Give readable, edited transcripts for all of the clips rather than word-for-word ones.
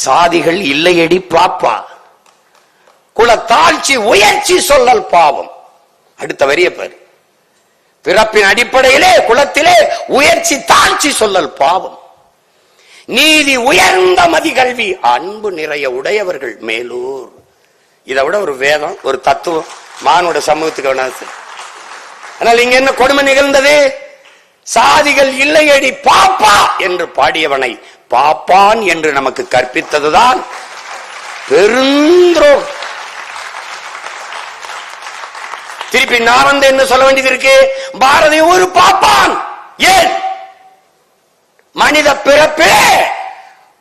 சாதிகள் இல்லையடி பாப்பா, குலத்தாழ்ச்சி உயர்ச்சி சொல்லல் பாவம். அடுத்த வரிய பாரு, பிறப்பின் அடிப்படையிலே குலத்திலே உயர்ச்சி தாழ்ச்சி சொல்லல் பாவம். நீதி உயர்ந்த மதிகல்வி அன்பு நிறைய உடையவர்கள் மேலூர். இதை விட ஒரு வேதம், ஒரு தத்துவம் மானுட சமூகத்துக்கு வேணாது. ஆனால் இங்க என்ன கொடுமை நிகழ்ந்தது? சாதிகள் இல்லையடி பாப்பா என்று பாடியவனை பாப்பான் என்று நமக்கு கற்பித்ததுதான் பெருந்தோ. திருப்பி நான் வந்து என்ன சொல்ல வேண்டியது இருக்கு? பாரதி ஒரு பாப்பான். ஏன்? மனித பிறப்பே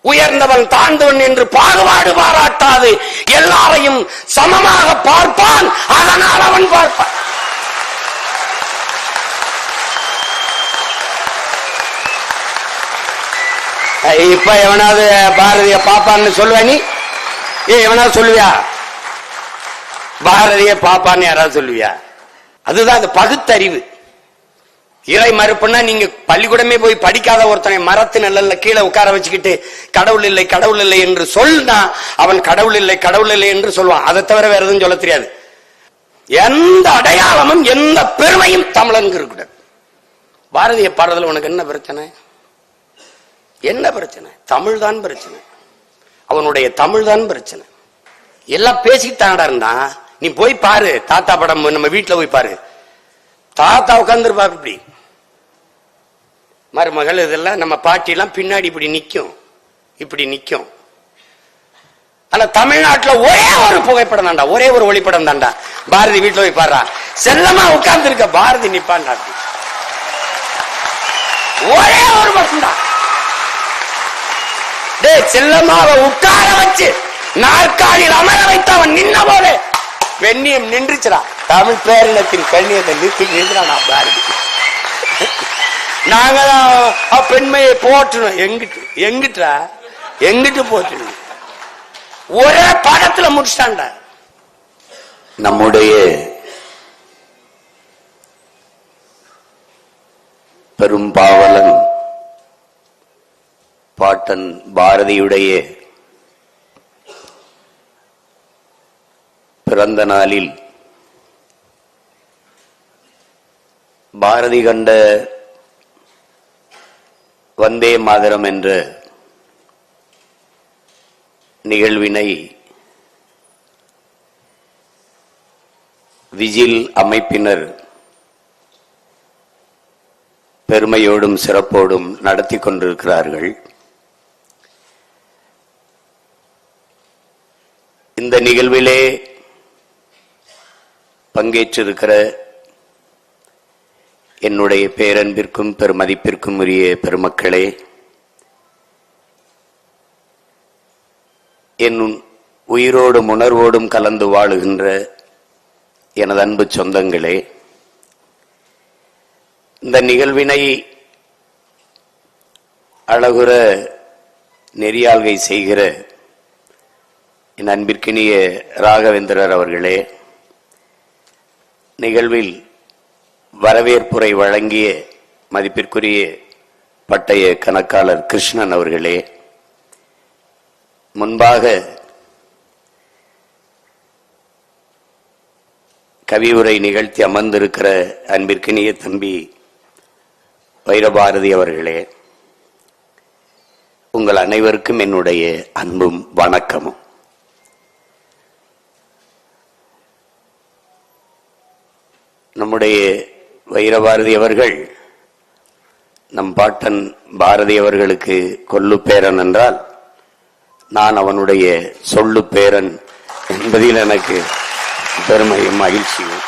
உயர்ந்தவன் தாழ்ந்தவன் என்று பாகுபாடு பாராட்டாது எல்லாரையும் சமமாக பார்ப்பான். அதனால் அவன் பார்ப்பான். இப்ப எவனாவது பாரதிய பாப்பான்னு சொல்லுவா? நீ எவனாவது சொல்லுவியா? பாரதிய பாப்பான்னு யாராவது சொல்லுவியா? அதுதான் அந்த பகுத்தறிவு. இறை மறுப்புன்னா நீங்க பள்ளிக்கூடமே போய் படிக்காத ஒருத்தனை மரத்து நிழல்ல கீழே உட்கார வச்சுக்கிட்டு கடவுள் இல்லை கடவுள் இல்லை என்று சொன்னா அவன் கடவுள் இல்லை கடவுள் இல்லை என்று சொல்லுவான். அதை தவிர வேற எதுவும் சொல்ல தெரியாது. எந்த அடையாளமும் எந்த பெருமையும் தமிழனுக்கு இருக்கக்கூடாது. பாரதிய பாடுறதுல உனக்கு என்ன பிரச்சனை? என்ன பிரச்சனை? தமிழ் தான் பிரச்சனை. அவனுடைய தமிழ் தான் பிரச்சனை. எல்லாம் பேசிக்கிட்டாடா இருந்தா நீ போய் பாரு. தாத்தா படம் நம்ம வீட்டுல போய் பாரு. தாத்தா உட்கார்ந்துருப்பா இப்படி, மருமகள் இதெல்லாம் நம்ம பாட்டி எல்லாம் பின்னாடி இப்படி நிக்கும், இப்படி நிக்கும். ஆனா தமிழ்நாட்டுல ஒரே ஒரு புகைப்படம் தாண்டா, ஒரே ஒரு ஒளிப்படம் தாண்டா. பாரதி வீட்டுல போய் பாரு, செல்லமா உட்கார்ந்து இருக்க பாரதி நிப்பான். ஒரே ஒரு படம் தான். செல்லமாவை உட்கார வச்சு நாற்காலியில் அமர வைத்து அவன் நின்ன போல வெண்ணியம் நின்றுச்சுடா. தமிழ் பேரினத்தின் கண்ணியத்தை நிறுத்தி நின்றான் பாரதி. நாங்க பெண்மையை போற்றணும். எங்கிட்டு எங்கிட்டா எங்கிட்டு போற்றணும்? ஒரே படத்துல முடிச்சாண்டா. நம்முடைய பெரும்பாவலன் பாட்டன் பாரதியுடைய பிறந்த நாளில் பாரதி கண்ட வந்தே மாதரம் என்ற நிகழ்வினை விஜில் அமைப்பினர் பெருமையோடும் சிறப்போடும் நடத்தி கொண்டிருக்கிறார்கள். இந்த நிகழ்விலே பங்கேற்றிருக்கிற என்னுடைய பேரன்பிற்கும் பெருமதிப்பிற்கும் உரிய பெருமக்களே, என் உயிரோடும் உணர்வோடும் கலந்து வாழுகின்ற எனது அன்பு சொந்தங்களே, இந்த நிகழ்வினை அழகுற நெறியாள்கை செய்கிற என் அன்பிற்கினிய ராகவேந்திரர் அவர்களே, நிகழ்வில் வரவேற்புரை வழங்கிய மதிப்பிற்குரிய பட்டய கணக்காளர் கிருஷ்ணன் அவர்களே, முன்பாக கவியுரை நிகழ்த்தி அமர்ந்திருக்கிற அன்பிற்கினிய தம்பி வைரபாரதி அவர்களே, உங்கள் அனைவருக்கும் என்னுடைய அன்பும் வணக்கமும். நம்முடைய வைரபாரதி அவர்கள் நம் பாட்டன் பாரதி அவர்களுக்கு கொல்லு பேரன் என்றால் நான் அவனுடைய சொல்லு பேரன் என்பதில் எனக்கு பெருமையும் மகிழ்ச்சியும்.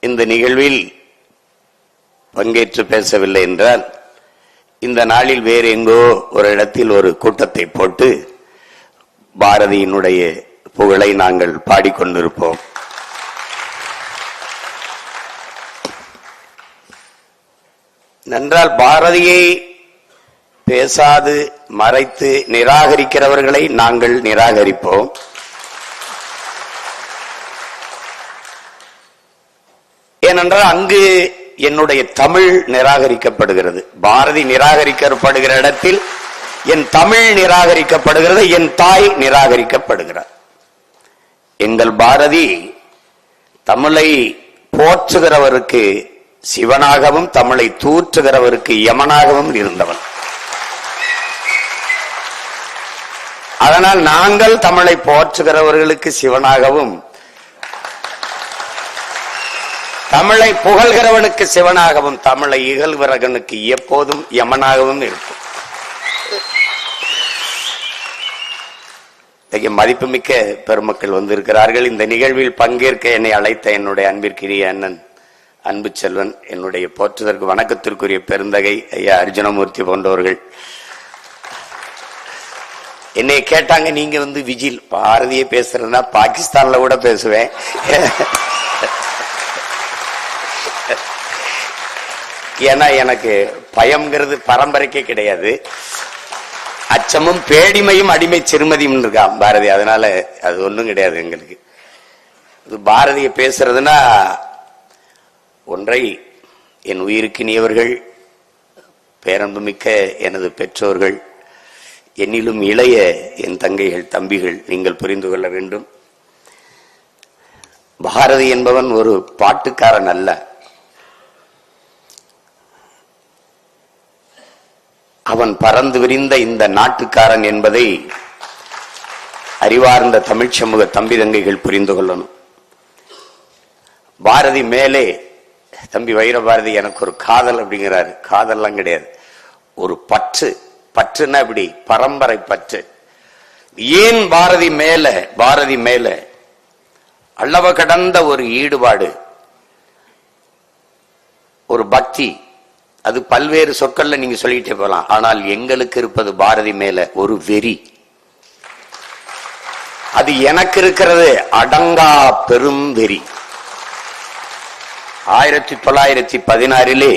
இந்த நிகழ்வில் பங்கேற்று பேசவில்லை என்றால் இந்த நாளில் வேறு எங்கோ ஒரு இடத்தில் ஒரு கூட்டத்தை போட்டு பாரதியினுடைய புகழை நாங்கள் பாடிக்கொண்டிருப்போம். நன்றால் பாரதியை பேசாது மறைத்து நிராகரிக்கிறவர்களை நாங்கள் நிராகரிப்போம். ஏனென்றால் அங்கு என்னுடைய தமிழ் நிராகரிக்கப்படுகிறது. பாரதி நிராகரிக்கப்படுகிற இடத்தில் என் தமிழ் நிராகரிக்கப்படுகிறது, என் தாய் நிராகரிக்கப்படுகிறார். எங்கள் பாரதி தமிழை போற்றுகிறவருக்கு சிவனாகவும் தமிழை தூற்றுகிறவருக்கு யமனாகவும் இருந்தவன். அதனால் நாங்கள் தமிழை போற்றுகிறவர்களுக்கு சிவனாகவும், தமிழை புகழ்கிறவனுக்கு சிவனாகவும், தமிழை இகழ்கிறவனுக்கு எப்போதும் யமனாகவும் இருக்கும். மதிப்புமிக்க பெருமக்கள் வந்திருக்கிறார்கள். இந்த நிகழ்வில் பங்கேற்க என்னை அழைத்த என்னுடைய அன்பிற்குரிய அண்ணன் அன்பு செல்வன், என்னுடைய போற்றுதற்கு வணக்கத்திற்குரிய பெருந்தகை ஐயா அர்ஜுனமூர்த்தி போன்றவர்கள் என்னை கேட்டாங்க, நீங்க விஜில் பாரதியை பேசுறதுனா பாகிஸ்தான்ல கூட பேசுவேன், ஏன்னா எனக்கு பயம்ங்கிறது பரம்பரைக்கே கிடையாது. அச்சமும் பேடிமையும் அடிமை சிறுமதியும் இருக்கான் பாரதி, அதனால அது ஒண்ணும் கிடையாது எங்களுக்கு. இது பாரதியை பேசுறதுன்னா ஒன்றை என் உயிருக்கினியவர்கள், பேரன்புமிக்க எனது பெற்றோர்கள், என்னிலும் இளைய என் தங்கைகள் தம்பிகள் நீங்கள் புரிந்து கொள்ள வேண்டும். பாரதி என்பவன் ஒரு பாட்டுக்காரன் அல்ல, அவன் பறந்து விரிந்த இந்த நாட்டுக்காரன் என்பதை அறிவார்ந்த தமிழ் சமூக தம்பி தங்கைகள் புரிந்து கொள்ளணும். பாரதி மேலே தம்பி வைரபாரதி எனக்கு ஒரு காதல் அப்படிங்கிறாரு. காதல்லாம் கிடையாது, ஒரு பற்று. பற்றுன்னா இப்படி பரம்பரை பற்று. ஏன் பாரதி மேல அளவு கடந்த ஒரு ஈடுபாடு, ஒரு பக்தி. அது பல்வேறு சொற்கள்ல நீங்க சொல்லிட்டே போகலாம். ஆனால் எங்களுக்கு இருப்பது பாரதி மேல ஒரு வெறி. அது எனக்கு இருக்கிறது அடங்கா பெரும் வெறி. 1916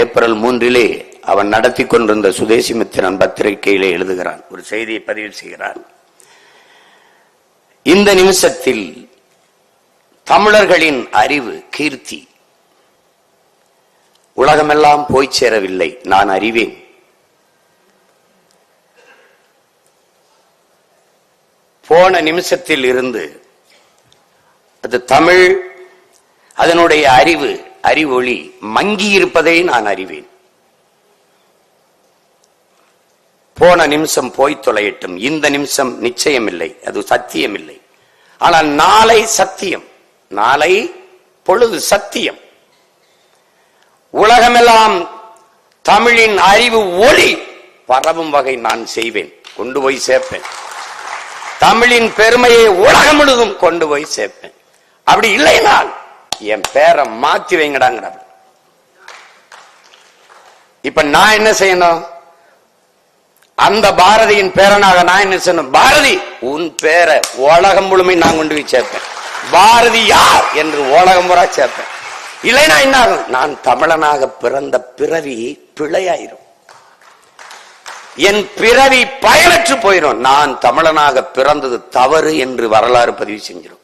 ஏப்ரல் 3 அவன் நடத்தி கொண்டிருந்த சுதேசி மித்திரன் பத்திரிகையிலே எழுதுகிறான், ஒரு செய்தியை பதிவு செய்கிறான். இந்த நிமிஷத்தில் தமிழர்களின் அறிவு, கீர்த்தி உலகமெல்லாம் போய் சேரவில்லை, நான் அறிவேன். போன நிமிஷத்தில் இருந்து அது தமிழ், அதனுடைய அறிவொளி மங்கி இருப்பதை நான் அறிவேன். போன நிமிஷம் போய் தொலையட்டும், இந்த நிமிஷம் நிச்சயம் இல்லை, அது சத்தியம் இல்லை. ஆனால் நாளை சத்தியம், நாளை பொழுது சத்தியம். உலகமெல்லாம் தமிழின் அறிவு ஒளி பரவும் வகை நான் செய்வேன், கொண்டு போய் சேர்ப்பேன். தமிழின் பெருமையை உலகம் முழுதும் கொண்டு போய் சேர்ப்பேன். அப்படி இல்லைனால் என் பேரை மாத்தி வைங்கடாங்க. இப்ப நான் என்ன செய்யணும்? அந்த பாரதியின் பேரனாக நான் என்ன செய்யணும்? பாரதி உன் பேரை உலகம் முழுமை நான் கொண்டு போய் சேர்ப்பேன். பாரதி யார் என்று உலகம் முறை சேர்ப்பேன். இல்லைன்னா என்ன ஆகும்? நான் தமிழனாக பிறந்த பிறவி பிழையாயிரும், என் பிறவி பயனற்று போயிடும். நான் தமிழனாக பிறந்தது தவறு என்று வரலாறு பதிவு செஞ்சிடும்.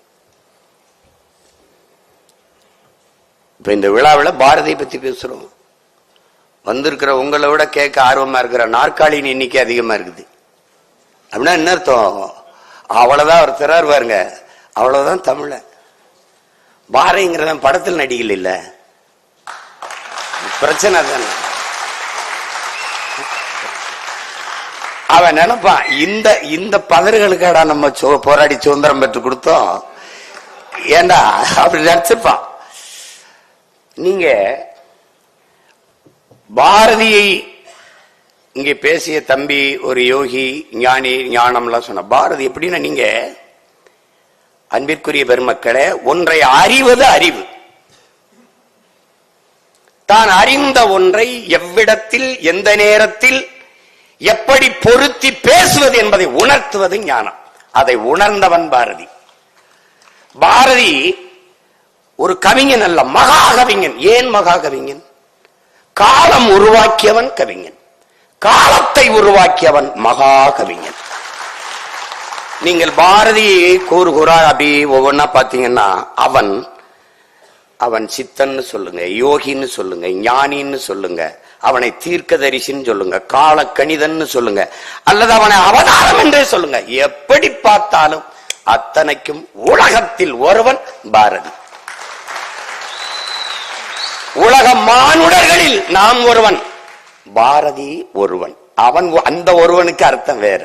இப்ப இந்த விழாவில் பாரதியை பத்தி பேசுறோம். வந்திருக்கிற உங்களை விட கேட்க ஆர்வமா இருக்கிற நாற்காலியின் எண்ணிக்கை அதிகமா இருக்குது. அப்படின்னா என்ன அர்த்தம்? அவ்வளவுதான் அவர் திறார் பாருங்க, அவ்வளவுதான் தமிழ. பாரதிங்கிறவன் படத்தில் நடிகல் இல்ல, பிரச்சனை தானே. அவன் நினைப்பான், இந்த பதறுகளுக்காடா நம்ம போராடி சுதந்திரம் பெற்று கொடுத்தோம், ஏண்டா அப்படி நினைச்சிருப்பான். நீங்க பாரதியை இங்கே பேசிய தம்பி ஒரு யோகி ஞானி ஞானம்லாம் சொன்ன பாரதி எப்படின்னா, நீங்க அன்பிற்குரிய பெருமக்களே, ஒன்றை அறிவது அறிவு. தான் அறிந்த ஒன்றை எவ்விடத்தில் எந்த நேரத்தில் எப்படி பொருத்தி பேசுவது என்பதை உணர்த்துவது ஞானம். அதை உணர்ந்தவன் பாரதி. பாரதி ஒரு கவிஞன் அல்ல, மகா கவிஞன். ஏன் மகா கவிஞன்? காலம் உருவாக்கியவன் கவிஞன், காலத்தை உருவாக்கியவன் மகா கவிஞன். நீங்கள் பாரதியை கூறு கூறா அப்படி ஒவ்வொன்னா பாத்தீங்கன்னா, அவன் அவன் சித்தன்னு சொல்லுங்க, யோகின்னு சொல்லுங்க, ஞானின்னு சொல்லுங்க, அவனை தீர்க்கதரிசின்னு சொல்லுங்க, காலக்கணிதன்னு சொல்லுங்க, அல்லது அவனை அவதாரம் என்றே சொல்லுங்க. எப்படி பார்த்தாலும் அத்தனைக்கும் உலகத்தில் ஒருவன் பாரதி. உலக மானுடர்களில் நாம் ஒருவன், பாரதி ஒருவன். அவன் அந்த ஒருவனுக்கு அர்த்தம் வேற,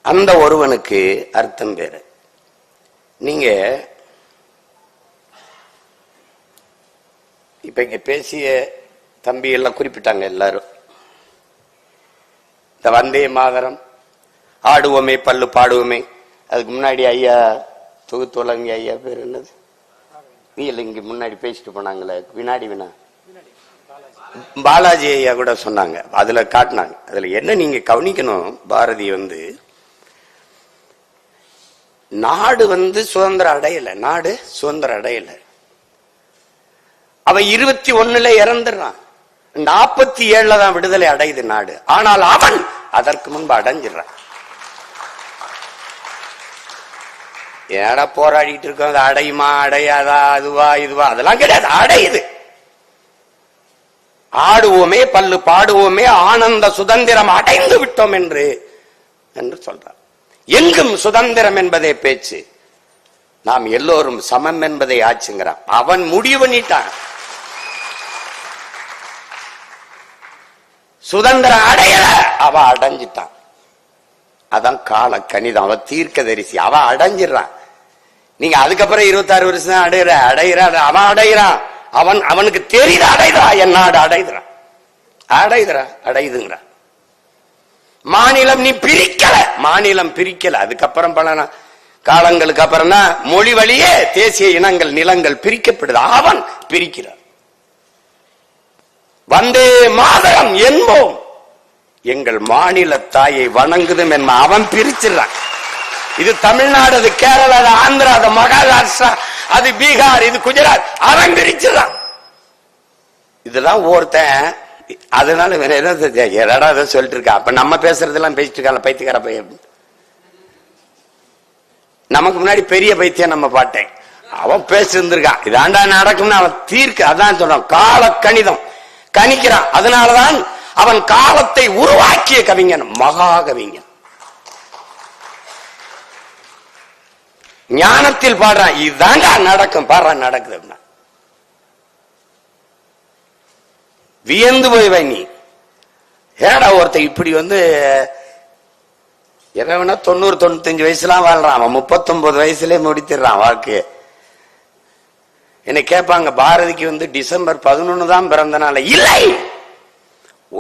அந்த ஒருவனுக்கு அர்த்தம் வேற. நீங்க இப்ப இங்க பேசிய தம்பி எல்லாம் குறிப்பிட்டாங்க. எல்லாரும் இந்த வந்தே மாதரம், ஆடுவோமே பல்லு பாடுவோமே, அதுக்கு முன்னாடி ஐயா தொகுத்துலங்க ஐயா பேர் என்னது, இங்க முன்னாடி பேசிட்டு போனாங்களே வினாடி வினா, பாலாஜி ஐயா கூட சொன்னாங்க. அதுல காட்டினாங்க. அதுல என்ன நீங்க கவனிக்கணும், பாரதி நாடு சுதந்திரம் அடையல, நாடு சுதந்திரம் அடையல. அவன் 21 இறந்துடுறான், 47 தான் விடுதலை அடையுது நாடு. ஆனால் அவன் அதற்கு முன்பு அடைஞ்சிடறான். ஏடா போராடிட்டு இருக்கோம், அடையுமா அடையாதா, அதுவா இதுவா, அதெல்லாம் கிடையாது, அடையுது. ஆடுவோமே பல்லு பாடுவோமே, ஆனந்த சுதந்திரம் அடைந்து விட்டோம் என்று சொல்றார். எங்கும் சுதந்திரம் என்பதே பேச்சு, நாம் எல்லோரும் சமம் என்பதை ஆச்சுங்கிறான். அவன் முடிவு பண்ணிட்டான், சுதந்திரம் அடையல, அவ அடைஞ்சிட்டான். அதான் கால கணிதம், அவ தீர்க்கதரிசி, அவ அடைஞ்சிடறான். நீங்க அதுக்கப்புறம் 26 வருஷம் அடையிறான், அவன் அடையிறான். அவனுக்கு தெரியுது அடைதா, என் நாடு அடைதுறான், அடையுதுங்கிறான். மாநிலம் நீ பிரிக்கல, மாநிலம் பிரிக்கல. அதுக்கப்புறம் பல காலங்களுக்கு அப்புறம் தான் மொழி வழியே தேசிய இனங்கள் நிலங்கள் பிரிக்கப்படுது. அவன் பிரிக்கிறான். வந்தே மாதரம் என்போம், எங்கள் மாநில தாயை வணங்குதும் என்ன அவன் பிரிச்சிடறான். இது தமிழ்நாடு, அது கேரளா, அது ஆந்திரா, அது மகாராஷ்டிரா, அது பீகார், இது குஜராத், அவன் பிரிச்சிடறான். இதெல்லாம் ஒருத்தன். அதனால வேற என்ன சொல்லிட்டு இருக்கா. அப்ப நம்ம பேசுறதெல்லாம் பேசிட்டு இருக்காங்க பைத்தியக்கார பையன். நமக்கு முன்னாடி பெரிய பைத்தியம் நம்ம பாட்டேன், அவன் பேசிருந்திருக்கான். இதாண்டா நடக்கும்னு அவன் தீர்க்க, அதான் சொல்றான், கால கணிதம் கணிக்கிறான். அதனாலதான் அவன் காலத்தை உருவாக்கிய கவிஞன், மகா கவிஞன். ஞானத்தில் பாடுறான், இதுதாண்டா நடக்கும், பாடுறான் நடக்குது. வியந்து போய் நீ ஏடா ஒருத்த இப்படி எவனா 90-95 வயசுலாம் வாழ்றான், அவன் 39 வயசுல முடித்திடுறான் வாழ்க்கைய. என்ன கேட்பாங்க, பாரதிக்கு டிசம்பர் 11 தான் பிறந்த நாள். இல்லை,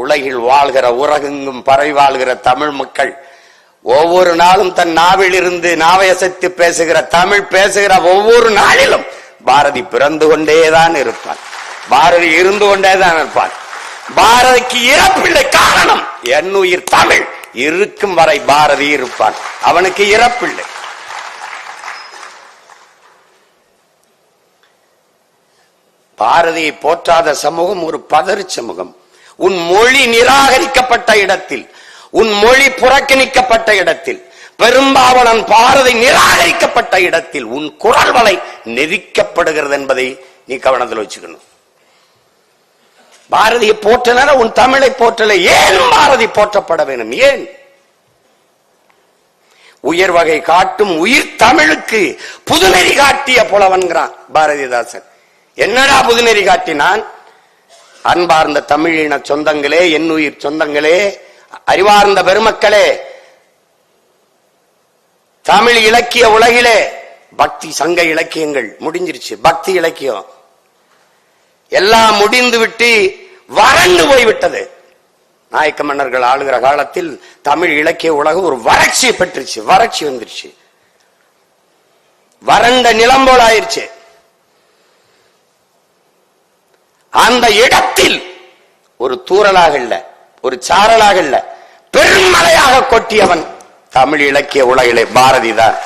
உலகில் வாழ்கிற உலகெங்கும் பரவி வாழ்கிற தமிழ் மக்கள் ஒவ்வொரு நாளும் தன் நாவில் இருந்து நாவையசைத்து பேசுகிற தமிழ் பேசுகிற ஒவ்வொரு நாளிலும் பாரதி பிறந்து கொண்டேதான் இருப்பான், பாரதி இருந்து கொண்டேதான் இருப்பான். பாரதிக்கு இறப்பில்லை, காரணம் என்னுயிர் தமிழ் இருக்கும் வரை பாரதி இருப்பான், அவனுக்கு இறப்பில்லை. பாரதியை போற்றாத சமூகம் ஒரு பதறு சமூகம். உன் மொழி நிராகரிக்கப்பட்ட இடத்தில், உன் மொழி புறக்கணிக்கப்பட்ட இடத்தில், பெரும்பாவனன் பாரதி நிராகரிக்கப்பட்ட இடத்தில் உன் குரல் வலை நெரிக்கப்படுகிறது என்பதை நீ கவனத்தில் வச்சுக்கணும். பாரதியை போற்றல, உன் தமிழை போற்றல. ஏன் பாரதி போற்றப்பட வேண்டும்? ஏன்? உயர் வகை காட்டும் உயிர் தமிழுக்கு புதுநெறி காட்டிய புலவன்கிறான் பாரதிதாசன். என்னடா புதுநெறி காட்டினான்? அன்பார்ந்த தமிழின சொந்தங்களே, என்னுயிர் சொந்தங்களே, அறிவார்ந்த பெருமக்களே, தமிழ் இலக்கிய உலகிலே பக்தி சங்க இலக்கியங்கள் முடிஞ்சிருச்சு. பக்தி இலக்கியம் எல்லாம் முடிந்து விட்டு வறண்டு போய்விட்டது. நாயக்க மன்னர்கள் ஆளுகிற காலத்தில் தமிழ் இலக்கிய உலகம் ஒரு வறட்சியை பெற்றுச்சு, வறட்சி வந்துருச்சு, வறண்ட நிலம் போல ஆயிடுச்சு. அந்த இடத்தில் ஒரு தூறலாக இல்ல, ஒரு சாரலாக இல்ல, பெருமழையாக கொட்டியவன் தமிழ் இலக்கிய உலகிலே பாரதிதான்.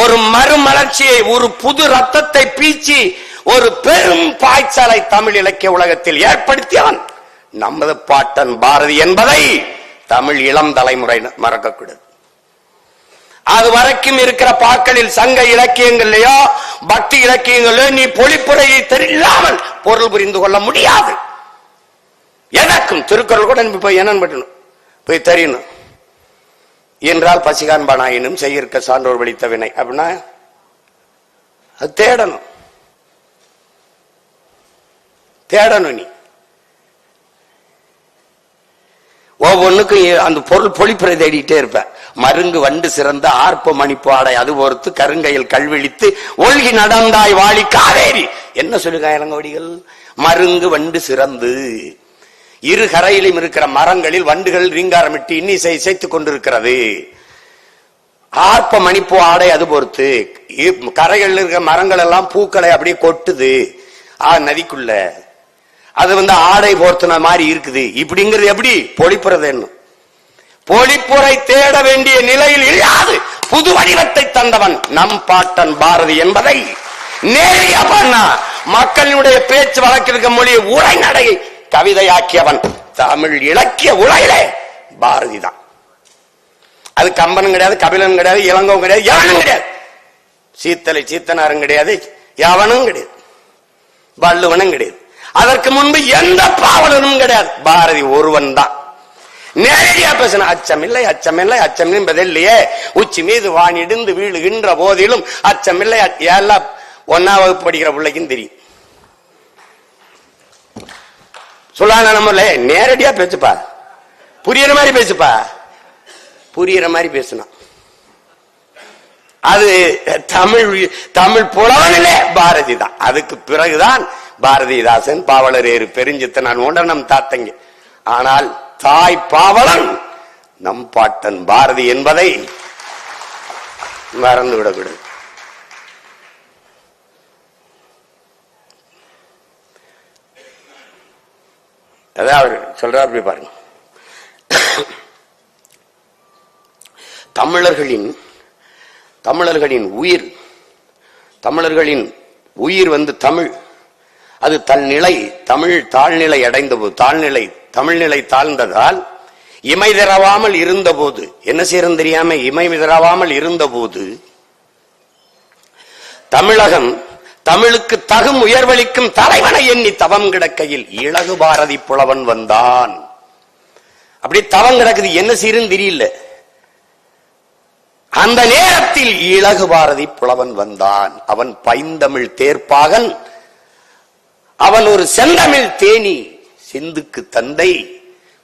ஒரு மறுமலர்ச்சியை, ஒரு புது ரத்தத்தை பீச்சி ஒரு பெரும் பாய்ச்சலை தமிழ் இலக்கிய உலகத்தில் ஏற்படுத்தியவன் நமது பாட்டன் பாரதி என்பதை தமிழ் இளம் தலைமுறை மறக்கக்கூடாது. அது வரைக்கும் இருக்கிற பாக்களில் சங்க இலக்கியங்கள்லயோ பக்தி இலக்கியங்களோ நீ பொழிப்புரையை தெரியாமல் பொருள் புரிந்து கொள்ள முடியாது. எனக்கும் திருக்குறள் கூட போய் என்னன்னு போய் தெரியணும் என்றால் பசிகாண்பானாயினும் செய்யிருக்க சான்றோர் வலித்த வினை அப்படின்னா அது தேடணும். நீ ஒவ்வொன்னுக்கும் அந்த பொருள் பொழிப்புரை தேடிட்டே இருப்ப. மருங்கு வண்டு சிறந்த ஆர்ப்ப மணிப்பு ஆடை அது பொறுத்து கருங்கையில் கல்விழித்து ஒழுகி நடந்தாய் வாழி காவேரி. என்ன சொல்லுங்க இளங்கோடிகள்? மருங்கு வண்டு சிறந்து இரு கரையிலும் இருக்கிற மரங்களில் வண்டுகள் ரீங்காரமிட்டு இன்னிசை இசைத்துக் கொண்டிருக்கிறது. ஆர்ப்ப மணிப்பு ஆடை அது பொறுத்து கரைகளில் இருக்கிற மரங்கள் எல்லாம் பூக்களை அப்படியே கொட்டுது நதிக்குள்ள. அது ஆடை போர்த்தின மாதிரி இருக்குது. இப்படிங்கிறது எப்படி பொழிப்புறது? என்ன பொழிப்புரை தேட வேண்டிய நிலையில் இல்லாது புது வடிவத்தை தந்தவன் நம் பாட்டன் பாரதி என்பதை நேரிய பண்ணா மக்களுடைய பேச்சு வழக்கிருக்க மொழியை உரைநடையை கவிதையாக்கியவன் தமிழ் இலக்கிய உலகிலே பாரதி தான். அது கம்பனும் கிடையாது, கபிலனும் கிடையாது, இளங்கோவும் கிடையாது, எவனும் கிடையாது. சீத்தலை சீத்தனாரும் கிடையாது, எவனும் கிடையாது, வள்ளுவனும் கிடையாது. அதற்கு முன்பு எந்த பாவலனும் கிடையாது. பாரதி ஒருவன் தான். நேரடியா பேசின அச்சமில்லை அச்சமில்லை அச்சம் என்பதில்லையே. உச்சி மீது வானிடிந்து வீழுகின்ற போதிலும் அச்சமில்லை. எல்லாம் 1ஆம் வகுப்பு படிக்கிற பிள்ளைக்கும் தெரியும். சொல்லான நம்மள நேரடியா பேசுப்பா, புரியுற மாதிரி பேசுப்பா. புரியுற மாதிரி பேசினா அது தமிழ் புலவனிலே பாரதி தான். அதுக்கு பிறகுதான் பாரதிதாசன், பாவலரேறு, பெருஞ்சித்தனான் போன்ற நம் தாத்தங்க. ஆனால் தாய் பாவலன் நம் பாட்டன் பாரதி என்பதை மறந்துவிடக்கூடாது. அதான் அவர் சொல்றார். அப்படி பாருங்க, தமிழர்களின் உயிர் தமிழ். அது தன்னிலை தமிழ் தாழ்நிலை அடைந்த போது, தமிழ்நிலை தாழ்ந்ததால் இமை திறவாமல் இருந்த போது என்ன செய்யறது தெரியாம இமை திறவாமல் இருந்த போது தமிழகம் தமிழுக்கு தகும் உயர்வளிக்கும் தலைவனை எண்ணி தவம் கிடக்கையில் இலகு பாரதி புலவன் வந்தான். அப்படி தவம் கிடக்குது, என்ன செய்யறன்னு தெரியல. அந்த நேரத்தில் இலகு பாரதி புலவன் வந்தான். அவன் பைந்தமிழ் தேர்ப்பாகன், அவன் ஒரு செந்தமிழ் தேனி, சிந்துக்கு தந்தை,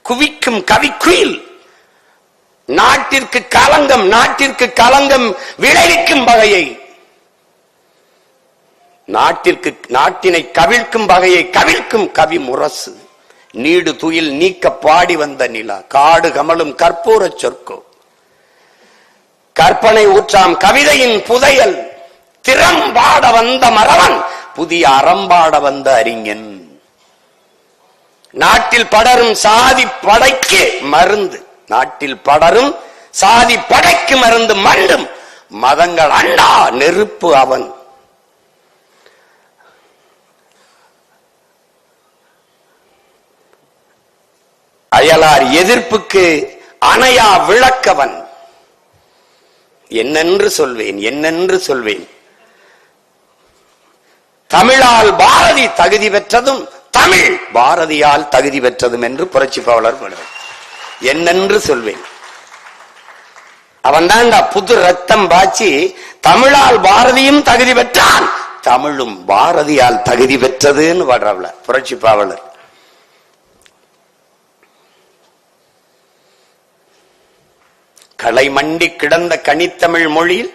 குவிக்கும் கவிக்குயில், நாட்டிற்கு களங்கம் விளைவிக்கும் வகையை, நாட்டினை கவிழ்க்கும் வகையை கவிழ்க்கும் கவி முரசு, நீடு துயில் நீக்க பாடி வந்த நிலா, காடு கமலும் கற்பூர சொற்கோ, கற்பனை ஊற்றாம் கவிதையின் புதையல், திறம்பாட வந்த மறவன், புதிய அறம்பாட வந்த அறிஞன், நாட்டில் படரும் சாதி படைக்கு மருந்து, மண்டும் மதங்கள் அண்டா நெருப்பு அவன். அயலார் எதிர்ப்புக்கு அணையா விளக்கவன். என்னென்று சொல்வேன். தமிழால் பாரதி தகுதி பெற்றதும் தமிழ் பாரதியால் தகுதி பெற்றதும் என்று புரட்சி பாவலர் பாடுவார். என்னென்று சொல்வேன். அவன் தான் புது ரத்தம் பாய்ச்சி தமிழால் பாரதியும் தகுதி பெற்றான், தமிழும் பாரதியால் தகுதி பெற்றதுன்னு பாடுறாப்ல புரட்சி பாவலர். களை மண்டி கிடந்த கனித்தமிழ் மொழியில்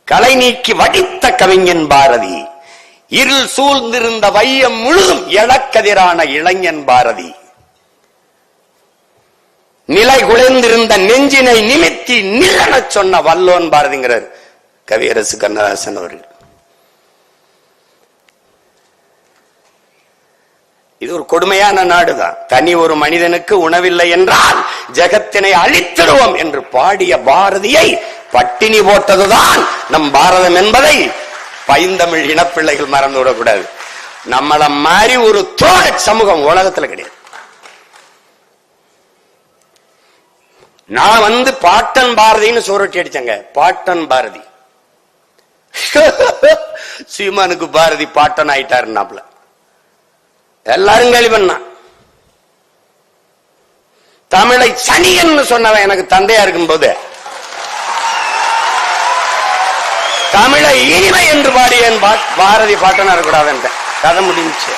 களை நீக்கி வடித்த கவிஞன் பாரதி, இருள் சூழ்ந்திருந்த வையம் முழுதும் எழக்கதிரான இளைஞன் பாரதி, நிலை குலைந்திருந்த நெஞ்சினை நிமித்தி நிலன சொன்ன வல்லோன் பாரதிங்கிறார் கவியரசு கண்ணதாசன் அவர்கள். இது ஒரு கொடுமையான நாடுதான். தனி ஒரு மனிதனுக்கு உணவில்லை என்றால் ஜகத்தினை அழித்திடுவோம் என்று பாடிய பாரதியை பட்டினி போட்டதுதான் நம் பாரதம் என்பதை பைந்தமிழ் இனப்பிள்ளைகள் மறந்து விடக்கூடாது. நம்மள மாதிரி ஒரு தோழ சமூகம் உலகத்துல கிடையாது. நான் வந்து பாட்டன் பாரதின்னு சோரட்டி அடிச்சங்க. பாட்டன் பாரதி சீமானுக்கு பாரதி பாட்டன் ஆயிட்டாருன்னாப்ல. எல்லாரும் கேள்வி பண்ணா. தமிழை சனியன் சொன்னவன் எனக்கு தந்தையா இருக்கும் போது தமிழை இனிமை என்று பாடிய பாரதி பாட்டனா இருக்கக்கூடாது. கதை முடிஞ்சு.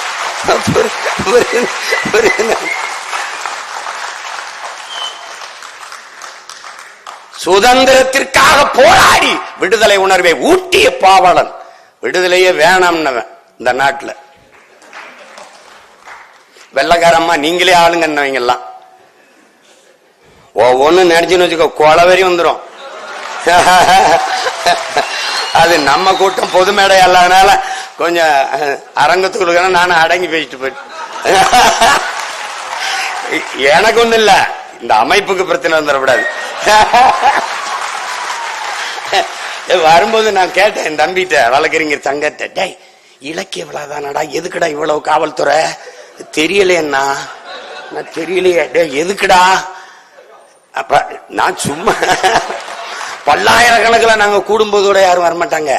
சுதந்திரத்திற்காக போராடி விடுதலை உணர்வை ஊட்டிய பாவலன். விடுதலையே வேணாம்னவன் இந்த நாட்டில். வெள்ளக்காரம்மா நீங்களே ஆளுங்கன்னவங்க எல்லாம் ஒவ்வொன்னு நினைச்சுன்னு வச்சுக்கோ, கொலவரி வந்துடும். அது நம்ம கூட்டம் பொது மேடை அல்லாதனால கொஞ்சம் அரங்கத்துக்குள்ள நானும் அடங்கி பேசிட்டு போயிட்டு. எனக்கு ஒண்ணு இல்ல, இந்த அமைப்புக்கு பிரச்சனை வந்துடக்கூடாது. வரும்போது நான் கேட்டேன் என் தம்பிட்ட, வழக்கறிஞர் சங்கத்தை, டேய் இலக்கிய விழாதானடா, எதுக்குடா இவ்வளவு காவல்துறை? தெரியலையண்ணா. நான் தெரியலையே. டே எதுக்குடா? அப்ப நான் சும்மா பல்லாயிரக்கணக்கில் நாங்க கூடும்போது கூட யாரும் வரமாட்டாங்க.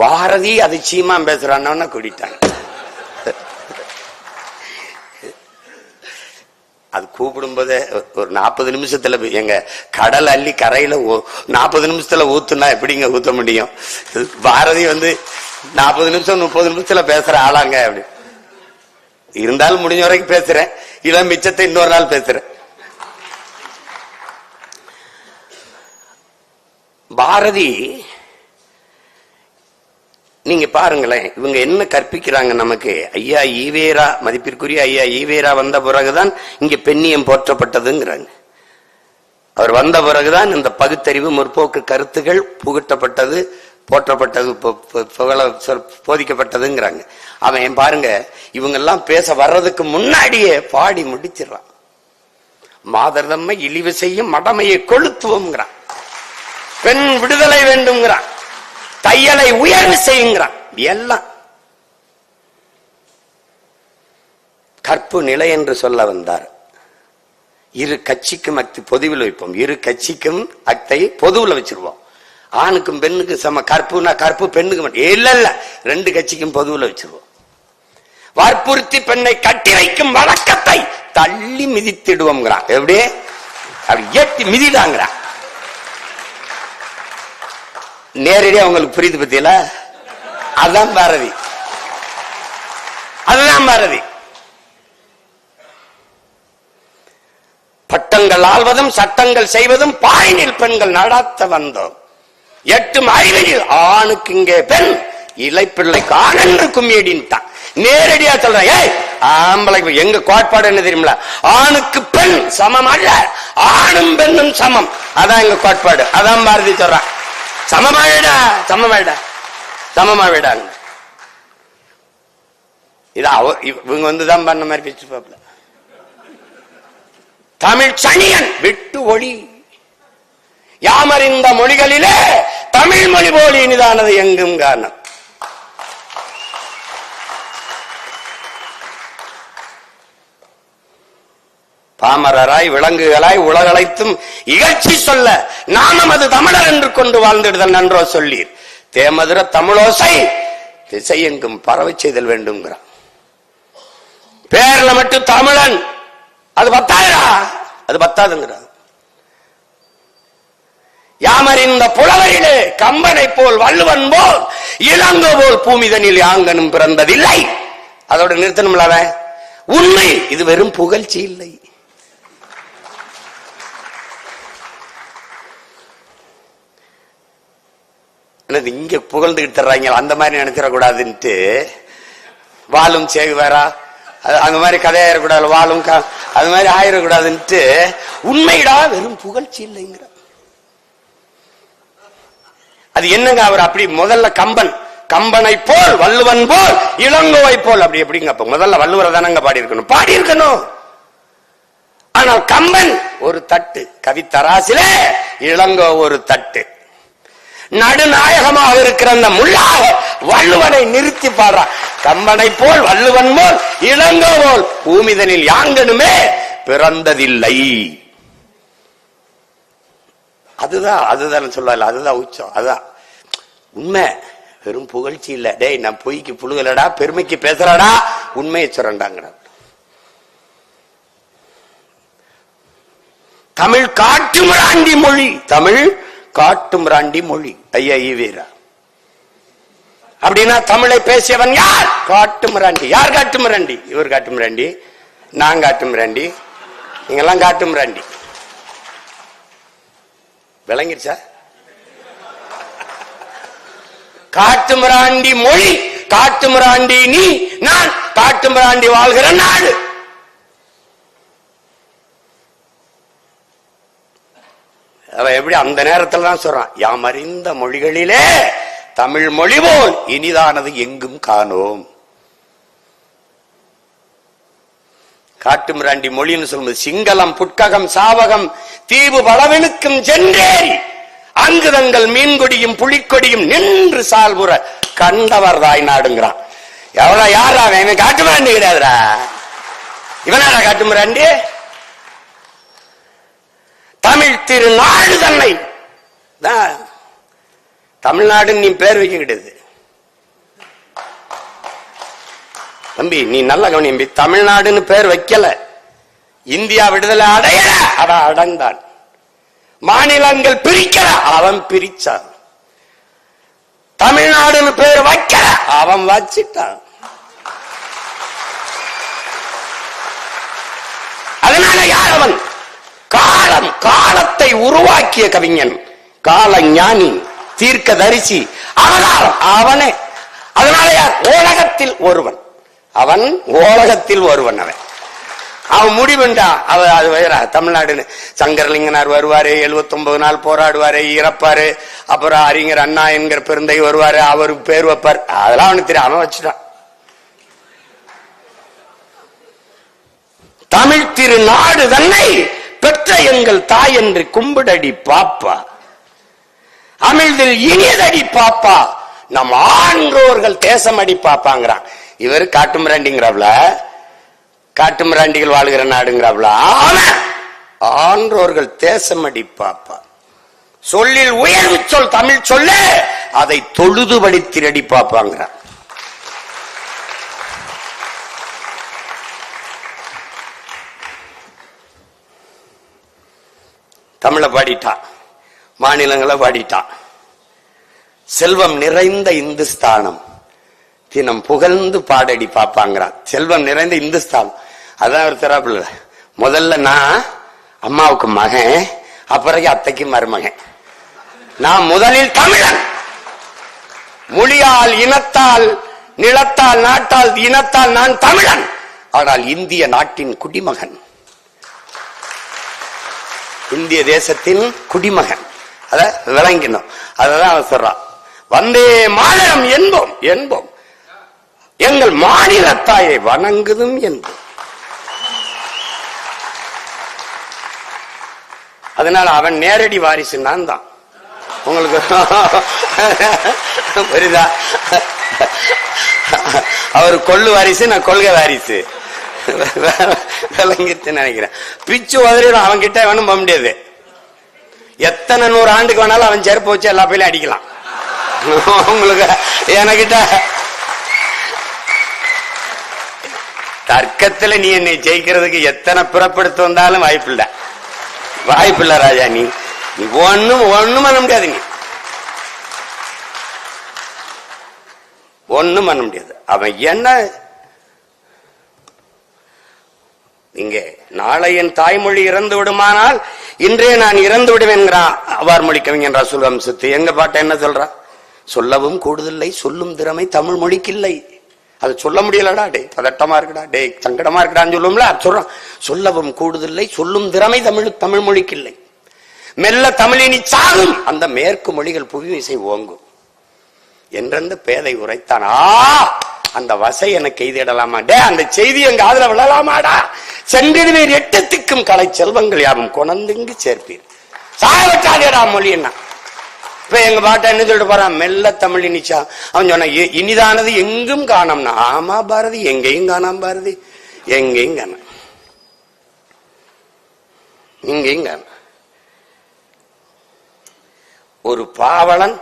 பாரதி அது சீமா பேசுறான்னு கூட்டிட்டாங்க. அது கூப்பிடும் போதே ஒரு 40 நிமிஷத்துல எங்க கடல் அள்ளி கரையில 40 நிமிஷத்துல ஊத்துனா எப்படிங்க ஊத்த முடியும்? பாரதி வந்து 40 நிமிஷம் 30 நிமிஷத்துல பேசுற ஆளாங்க. அப்படி இருந்தாலும் முடிஞ்ச வரைக்கும் பேசுறேன். இளம் மிச்சத்தை இன்னொரு நாள் பேசுறேன். பாரதி நீங்க பாருங்களேன், இவங்க என்ன கற்பிக்கிறாங்க நமக்கு. ஐயா ஈவேரா, மதிப்பிற்குரிய ஐயா ஈவேரா வந்த பிறகுதான் இங்க பெண்ணியம் போற்றப்பட்டதுங்கிறாங்க. அவர் வந்த பிறகுதான் இந்த பகுத்தறிவு முற்போக்கு கருத்துகள் புகட்டப்பட்டது, போற்றப்பட்டது, போதிக்கப்பட்டதுங்கிறாங்க. அவன் பாருங்க, இவங்க எல்லாம் பேச வர்றதுக்கு முன்னாடியே பாடி முடிச்சிடறான். மாதர் தம்மை இழிவு செய்யும் மடமையை கொளுத்துவோம்ங்கிறான். பெண் விடுதலை வேண்டும்ங்கிறான். தையலை உயர்வு செய்யுங்கிறான். எல்லாம் கற்பு நிலை என்று சொல்ல வந்தார். இரு கட்சிக்கும் அக்தி பொதுவில் வைப்போம், இரு கட்சிக்கும் அக்தை பொதுவில் வச்சிருவோம். ஆணுக்கும் பெண்ணுக்கும் சம. கற்புனா கற்பு பெண்ணுக்கு மட்டும் இல்ல, 2 கட்சிக்கும் பொதுவில் வச்சிருவோம். வற்புறுத்தி பெண்ணை கட்டி வைக்கும் வழக்கத்தை தள்ளி மிதித்திடுவோம்ங்கிறான். எப்படி? அப்படி ஏற்றி மிதிதாங்கிறான். நேரடியா உங்களுக்கு புரியுது பத்தியில? அதுதான் பாரதி, அதுதான் பாரதி. பட்டங்கள் ஆள்வதும் சட்டங்கள் செய்வதும் பாயினில் பெண்கள் நடத்த வந்தோம். 8 அறிவியல் ஆணுக்கு இங்கே பெண், இலைப்பிள்ளைக்கு ஆண் என்று கும்மியடின்ட்டான். நேரடியா சொல்றேன். ஏய் ஆம்பளைக்கு எங்க கோட்பாடு என்ன தெரியுமில? ஆணுக்கு பெண் சமம் அல்ல, ஆணும் பெண்ணும் சமம். அதான் எங்க கோட்பாடு. அதான் பாரதி சொல்றான். சமமாவிடா, சமமாவிடா, சமமாவிடாங்க. இது இவங்க வந்துதான் பண்ண மாதிரி பேச்சு பாப்பல. தமிழ் சனியன் விட்டு ஒளி யாமறிந்த மொழிகளிலே தமிழ் மொழி போல் இனிதானது எங்கும் காரணம். பாமரராய் விலங்குகளாய் உலகளைத்தும் இகழ்ச்சி சொல்ல நானும் அது தமிழர் என்று கொண்டு வாழ்ந்திடுதல் நன்றோ சொல்லீர். தேமதுர தமிழோசை திசை எங்கும் பரவை செய்தல் வேண்டும்ங்கிறான். பேர்ல மட்டும் தமிழன், அது பத்தாயிரா? அது பத்தாதுங்கிறான். யாமறிந்த புலவரிலே கம்பனை போல் வள்ளுவன் போல் இளங்கோ போல் பூமிதனில் யாங்கனும் பிறந்ததில்லை. அதோட நிறுத்தணும்ல. உண்மை இது வெறும் புகழ்ச்சி இல்லை. இங்க புகழ்ந்துகிட்டு தர்றாங்க, அந்த மாதிரி நினைச்சிடக்கூடாதுன்ட்டு வாழும் சேகுவாரா அந்த மாதிரி கதையாயிடக்கூடாது, வாழும் அது மாதிரி ஆயிடக்கூடாதுன்ட்டு உண்மைடா வெறும் புகழ்ச்சி இல்லைங்கிற. அது என்னங்க? அவர் அப்படி முதல்ல கம்பனை போல் வள்ளுவன் போல் இளங்கோவை போல் அப்படி எப்படிங்க? அப்ப முதல்ல வள்ளுவரை தானங்க பாடி இருக்கணும். ஆனால் கம்பன் ஒரு தட்டு, கவித்தராசிலே இளங்கோ ஒரு தட்டு. நடுநாயகமாக இருக்கிற அந்த முள்ளாக வள்ளுவனை நிறுத்தி பாடுறான். கம்பனை போல் வள்ளுவன் போல் இளங்கோ போல் பூமிதனில் யாங்கனுமே பிறந்ததில்லை. அதுதான் சொல்லல, அதுதான் உச்சம். அதுதான் உண்மை. வெறும் புகழ்ச்சி இல்ல. டேய் நான் பொய்க்கு புழுகலடா, பெருமைக்கு பேசுறடா, உண்மையை சொல்றேன்டாங்க. தமிழ் காட்டுமிராண்டி மொழி, தமிழ் காட்டுமிராண்டி மொழி. ஐயா ஈவேரா. அப்படின்னா தமிழை பேசியவன் யார்? காட்டுமிராண்டி. யார் காட்டுமிராண்டி? இவர் காட்டுமிராண்டி, நான் காட்டுமிராண்டி, நீங்கெல்லாம் காட்டுமிராண்டி. விளங்கிடுச்சா? காட்டுமிராண்டி மொழி, காட்டுமிராண்டி நீ, நான் காட்டுமிராண்டி வாழ்கிற நாடு. அவன் எப்படி அந்த நேரத்தில் தான் சொல்றான், யாம் அறிந்த மொழிகளிலே தமிழ் மொழி போல் இனிதானது எங்கும் காணோம். காட்டுமிராண்டி மொழின்னு சொல்லும்போது சிங்களம் புட்ககம் சாவகம் தீவு பலவெனுக்கும் சென்றேறி அங்கு தங்கள் மீன்கொடியும் புலிக்கொடியும் நின்று சால்புற கண்டவர் தாய் நாடுங்கிறான். எவ்வளவு யாரா அவன்? காட்டுமிராண்டி கிடையாதுடா. இவனாடா காட்டுமிராண்டி? தமிழ் திருநாடு தன்னை தமிழ்நாடு நீ பேர் வைக்க கிடையாது தம்பி. நீ நல்ல கவனி, தமிழ்நாடுன்னு பேர் வைக்கல. இந்தியா விடுதலை அடையல, அவன் அடைந்தான். மாநிலங்கள் பிரிக்கல, அவன் பிரிச்சான். தமிழ்நாடுன்னு பேர் வைக்கல, அவன் வச்சிட்டான். அதனால யார் அவன்? காலம், காலத்தை உருவாக்கிய கவிஞன், கால ஞானி, தீர்க்க தரிசி, அவதாரம் அவனே. அதனால யார்? உலகத்தில் ஒருவன். அவன் உலகத்தில் ஒருவன். அவன் முடிவுண்டா. அது வேற தமிழ்நாடுன்னு. சங்கரலிங்கனார் வருவாரு, 79 நாள் போராடுவாரு, இறப்பாரு. அப்புறம் அறிஞர் அண்ணா என்கிற பெருந்தை வருவாரு, அவருக்கு பேர் வைப்பார். அதெல்லாம் அவனுக்கு தெரியும், அவன் வச்சுட்டான். தமிழ் திருநாடு தன்னை பெற்ற எங்கள் தாய் என்று கும்பிடடி பாப்பா, அமிழ்தில் இனியதடி பாப்பா, நம் ஆன்றோர்கள் தேசமடி பாப்பாங்கிறான். இவர் காட்டுமிராண்டிங்கிறாப்ல, காட்டுமிராண்டிகள் வாழ்கிற நாடுங்கிறாப்ல. ஆன்றோர்கள் தேசமடி பாப்பா, சொல்லில் உயர்வு சொல் தமிழ் சொல்ல, அதை தொழுதுபடி திரடி பாப்பாங்கிறான். தமிழை பாடிட்டான், மாநிலங்களை பாடிட்டான். செல்வம் நிறைந்த இந்துஸ்தானம் தினம் புகழ்ந்து பாடடி பாப்பாங்கிறான். செல்வம் நிறைந்த இந்துஸ்தானம். அதான் ஒரு தரப்புல, முதல்ல நான் அம்மாவுக்கு மகன், அப்புறம் அத்தைக்கு மருமகன். நான் முதலில் தமிழன். மொழியால், இனத்தால், நிலத்தால், நாட்டால், இனத்தால் நான் தமிழன். ஆனால் இந்திய நாட்டின் குடிமகன், இந்திய தேசத்தின் குடிமகன். அத விளங்கினோம். அததான் அவன் சொல்றான், வந்தே மாநிலம் என்போம் என்போம், எங்கள் மாநிலத்தாயை வணங்குதும் என்போம். அதனால அவன் நேரடி வாரிசு நான் தான். உங்களுக்கு புரியுதா? அவர் கொள்ளு வாரிசு, நான் கொள்கை வாரிசு. விளங்கிட்டு நினைக்கிறேன். பிச்சு உதறிடும். அவன் கிட்ட வேணும் போக முடியாது. எத்தனை 100 ஆண்டுக்கு வேணாலும் அவன் செருப்பு வச்சு எல்லா பையிலும் அடிக்கலாம். உங்களுக்கு என்கிட்ட தர்க்கத்துல நீ என்னை ஜெயிக்கிறதுக்கு எத்தனை புறப்படுத்த வந்தாலும் வாய்ப்பில்லை, வாய்ப்பில்லை ராஜா. நீ ஒண்ணும் பண்ண முடியாது, நீ ஒண்ணும் பண்ண முடியாது. அவன் என்ன இங்கே நாளை என் தாய்மொழி இறந்து விடுமானால் இன்றே நான் இறந்து விடுவேன் அவ்வாறு மொழி கவிஞன் ரசூல் அம்சத்து. எங்க பாட்ட என்ன சொல்றான்? சொல்லவும் கூடுதில்லை சொல்லும் திறமை தமிழ் மொழிக்கு இல்லை. அது சொல்ல முடியலடா, டே பதட்டமா இருக்குடா, டே சங்கடமா இருக்குடான்னு சொல்லுவோம்ல, சொல்றான். சொல்லவும் கூடுதில்லை சொல்லும் திறமை தமிழ் மொழிக்கு இல்லை. மெல்ல தமிழினி சாகும் அந்த மேற்கு மொழிகள் புவிமிசை ஓங்கும் என்றெந்த பேதை உரைத்தான். அந்த வசை எனக்கு எய்திடலாமா? டே அந்த செய்தி எங்க காதுல விழலாமாடா? சென்றிடுவீர் 8 திக்கும் கலை செல்வங்கள் யாவும் கொணந்துங்கு சேர்ப்பீர். சாயவற்றாதேடா மொழி என்ன. இப்ப எங்க பாட்டை என்ன சொல்லிட்டு போறான்? மெல்ல தமிழ் இனிச்சா. அவன் சொன்ன இனிதானது எங்கும் காணோம்னா. ஆமா பாரதி, எங்கேயும் காணாம பாரதி, எங்கேயும் காண, இங்கேயும் காண. ஒரு பாவலன்.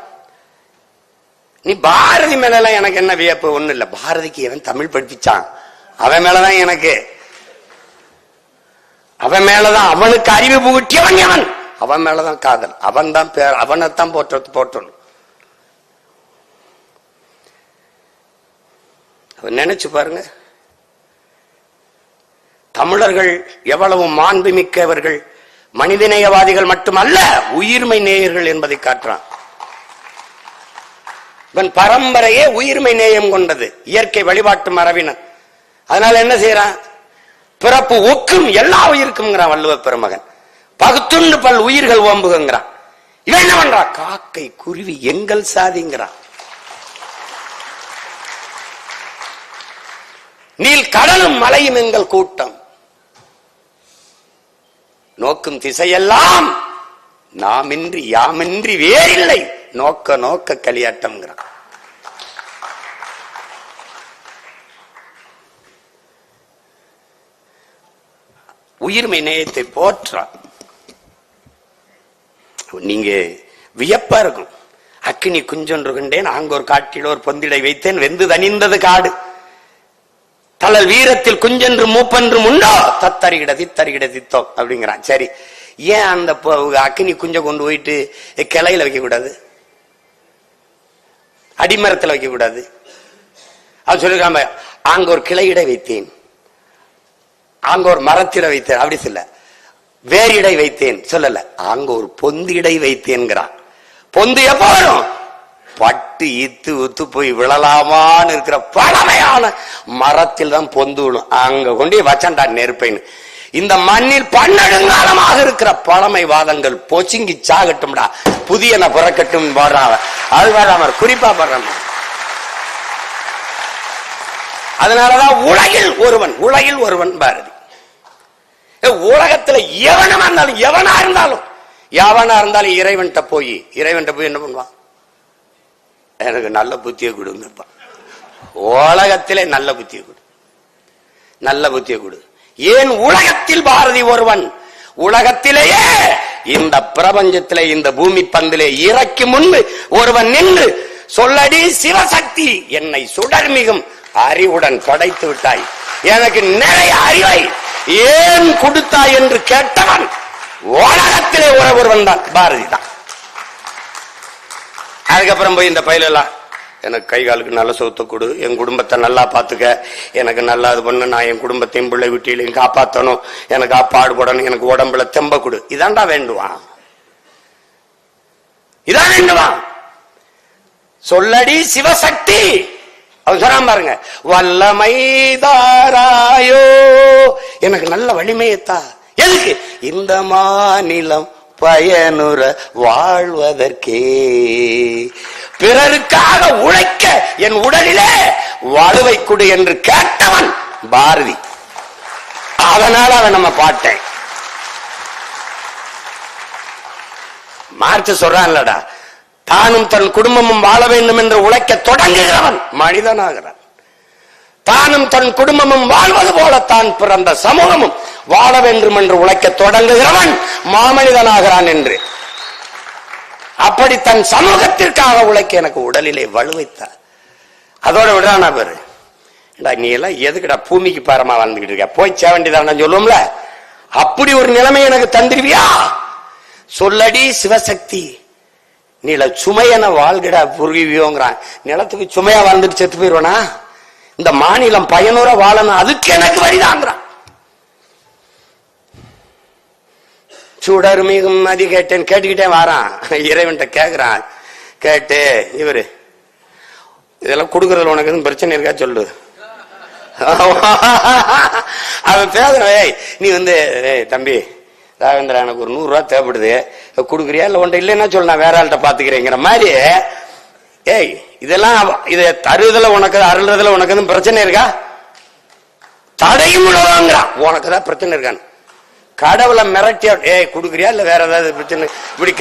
நீ பாரதி மேலாம் எனக்கு என்ன வியப்பு? ஒண்ணு இல்ல, பாரதிக்கு எவன் தமிழ் படிப்பிச்சான் அவன் மேலதான் எனக்கு, அவன் மேலதான் அவனுக்கு அறிவு புகுட்டியவன் எவன், அவன் மேலதான் காதல், அவன் தான் பேர், அவனைத்தான் போட்டணும். நினைச்சு பாருங்க, தமிழர்கள் எவ்வளவு மாண்புமிக்கவர்கள், மனிதநேயவாதிகள் மட்டுமல்ல, உயிர்மை நேயர்கள் என்பதை காட்டுறான். இவன் பரம்பரையே உயிர்மை நேயம் கொண்டது, இயற்கை வழிபாட்டு மரபினர். அதனால என்ன செய்யறான்? பிறப்பு ஒக்கும் எல்லா உயிருக்கும் வள்ளுவ பெருமகன். பகுத்துண்டு பல் உயிர்கள் ஓம்புகிறான். இவன் என்ன பண்றான்? காக்கை குருவி எங்கள் சாதிங்கிறான். நீல் கடலும் மலையும் எங்கள் கூட்டம், நோக்கும் திசையெல்லாம் நாமின்றி யாமின்றி வேறில்லை, நோக்க நோக்க களியாட்டம். உயிர்மை நேயத்தை போற்றான். நீங்க வியப்பா இருக்கும். அக்கினி குஞ்சொன்று கண்டேன், ஆங்கோர் காட்டில் ஒரு பொந்திடை வைத்தேன், வெந்து தனிந்தது காடு, தளல் வீரத்தில் குஞ்சென்று மூப்பென்றும் உண்டோ, தத்தறிகிட தித்தறிகிட தித்தோம் அப்படிங்கிறான். சரி, ஏன் அந்த அக்கினி குஞ்ச கொண்டு போயிட்டு கிளையில வைக்க கூடாது, அடிமரத்தில் வைக்க கூடாது? அது சொல்லிருக்காம, அங்க ஒரு கிளையிடை வைத்தேன், அங்க ஒரு மரத்திட வைத்தேன் அப்படி சொல்ல, வேறிடை வைத்தேன் சொல்லல, அங்க ஒரு பொந்திடை வைத்தேன்கிறான். பொந்து எப்ப வரும்? பட்டு இத்து உத்து போய் விழலாமான்னு இருக்கிற பழமையான மரத்தில் தான் பொந்து விழும். அங்க கொண்டு வச்சண்டா நெருப்பைன்னு. இந்த மண்ணில் பன்னெடுங்காலமாக இருக்கிற பழமைவாதங்கள் பொச்சுங்கி சாகட்டும்டா, புதியன பிறக்கட்டும் போடுறான். அது வராம குறிப்பா போடுறான். அதனாலதான் உலகில் ஒருவன் பாரதி. உலகத்துல எவனா இருந்தாலும் இறைவன்கிட்ட போய் என்ன பண்ணுவான்? எனக்கு நல்ல புத்தியை கொடுங்க, உலகத்திலே நல்ல புத்தியை கொடு. ஏன் உலகத்தில் பாரதி ஒருவன்? உலகத்திலேயே இந்த பிரபஞ்சத்திலே இந்த பூமி பந்திலே இறக்கி முன்பு ஒருவன் நின்று சொல்லடி சிவசக்தி, என்னை சுடர்மிகும் அறிவுடன் படைத்து விட்டாய், எனக்கு நிறைய அறிவை ஏன் கொடுத்தாய் என்று கேட்டவன் உலகத்திலே ஒருவன் தான், பாரதி தான். அதுக்கப்புறம் போய் இந்த பயிலெல்லாம் எனக்கு கை காலுக்கு நல்ல சொத்தை கொடு, என் குடும்பத்தை நல்லா பாத்துக்க, எனக்கு நல்லா இது பண்ண, நான் என் குடும்பத்தையும் பிள்ளை வீட்டிலையும் காப்பாற்றணும், எனக்கு பாடுபடணும், எனக்கு உடம்புல தெம்ப கொடு, இதான்டா வேண்டுவான். இதான் வேண்டுவான். சொல்லடி சிவசக்தி. அவன் சொன்னான் பாருங்க, வல்லமைதாராயோ, எனக்கு நல்ல வலிமையத்தா. எதுக்கு? இந்த மாநிலம் பயனுற வாழ்வதற்கே, பிறருக்காக உழைக்க என் உடலிலே வலுவை கொடு என்று கேட்டவன் பாரதி. அதனால அவன் நம்ம பாட்டேன். மார்க்ஸ் சொல்றான்லடா, தானும் தன் குடும்பமும் வாழ வேண்டும் என்று உழைக்க தொடங்குகிறவன் மனிதனாகிறான். தானும் தன் குடும்பமும் வாழ்வது போல தான் பிறந்த சமூகமும் வாழ வேண்டும் என்று உழைக்க தொடங்குகிறவன் மாமனிதனாகிறான் என்று. அப்படி தன் சமூகத்திற்காக உழைக்க எனக்கு உடலிலே வலுவைத்தார். அதோட விடானா பேரு, நீ எல்லாம் எதுக்குடா பூமிக்கு பாரமா வாழ்ந்துகிட்டு இருக்க, போய் சேர வேண்டியதான் சொல்லுவோம்ல, அப்படி ஒரு நிலைமை எனக்கு தந்துருவியா? சொல்லடி சிவசக்தி, நீல சுமையன வாழ்கிடா புரிவியோங்கிறான். நிலத்துக்கு சுமையா வாழ்ந்துட்டு செத்து போயிருவானா? இந்த மாநிலம் பயனுற வாழணும், அதுக்கு எனக்கு வரிதாங்கிறான். சுடர்மிகும் மதி கேட்டேன், கேட்டுக்கிட்டே வாரான், இறைவன்கிட்ட கேட்கிறான். கேட்டு இவரு இதெல்லாம் கொடுக்கறதுல உனக்கு எதுவும் பிரச்சனை இருக்கா சொல்லு. அவன் பேசுற, நீ வந்து தம்பி ராகவேந்திரா, எனக்கு ஒரு 100 ரூபா தேவைப்படுது, கொடுக்குறியா? இல்ல ஒன்றை இல்லைன்னா சொல்லு, நான் வேற ஆள்கிட்ட பாத்துக்கிறேங்கிற மாதிரி. இதெல்லாம் இதை தருவதில் உனக்கு அருள்றதுல உனக்கு எதுவும் பிரச்சனை இருக்கா? தடையும் விடுவாங்கிறான். உனக்கு தான் பிரச்சனை இருக்கான்னு கடவுளை மிரட்டியா, கொடுக்குறியா இல்ல வேற ஏதாவது பிரச்சனை இப்படி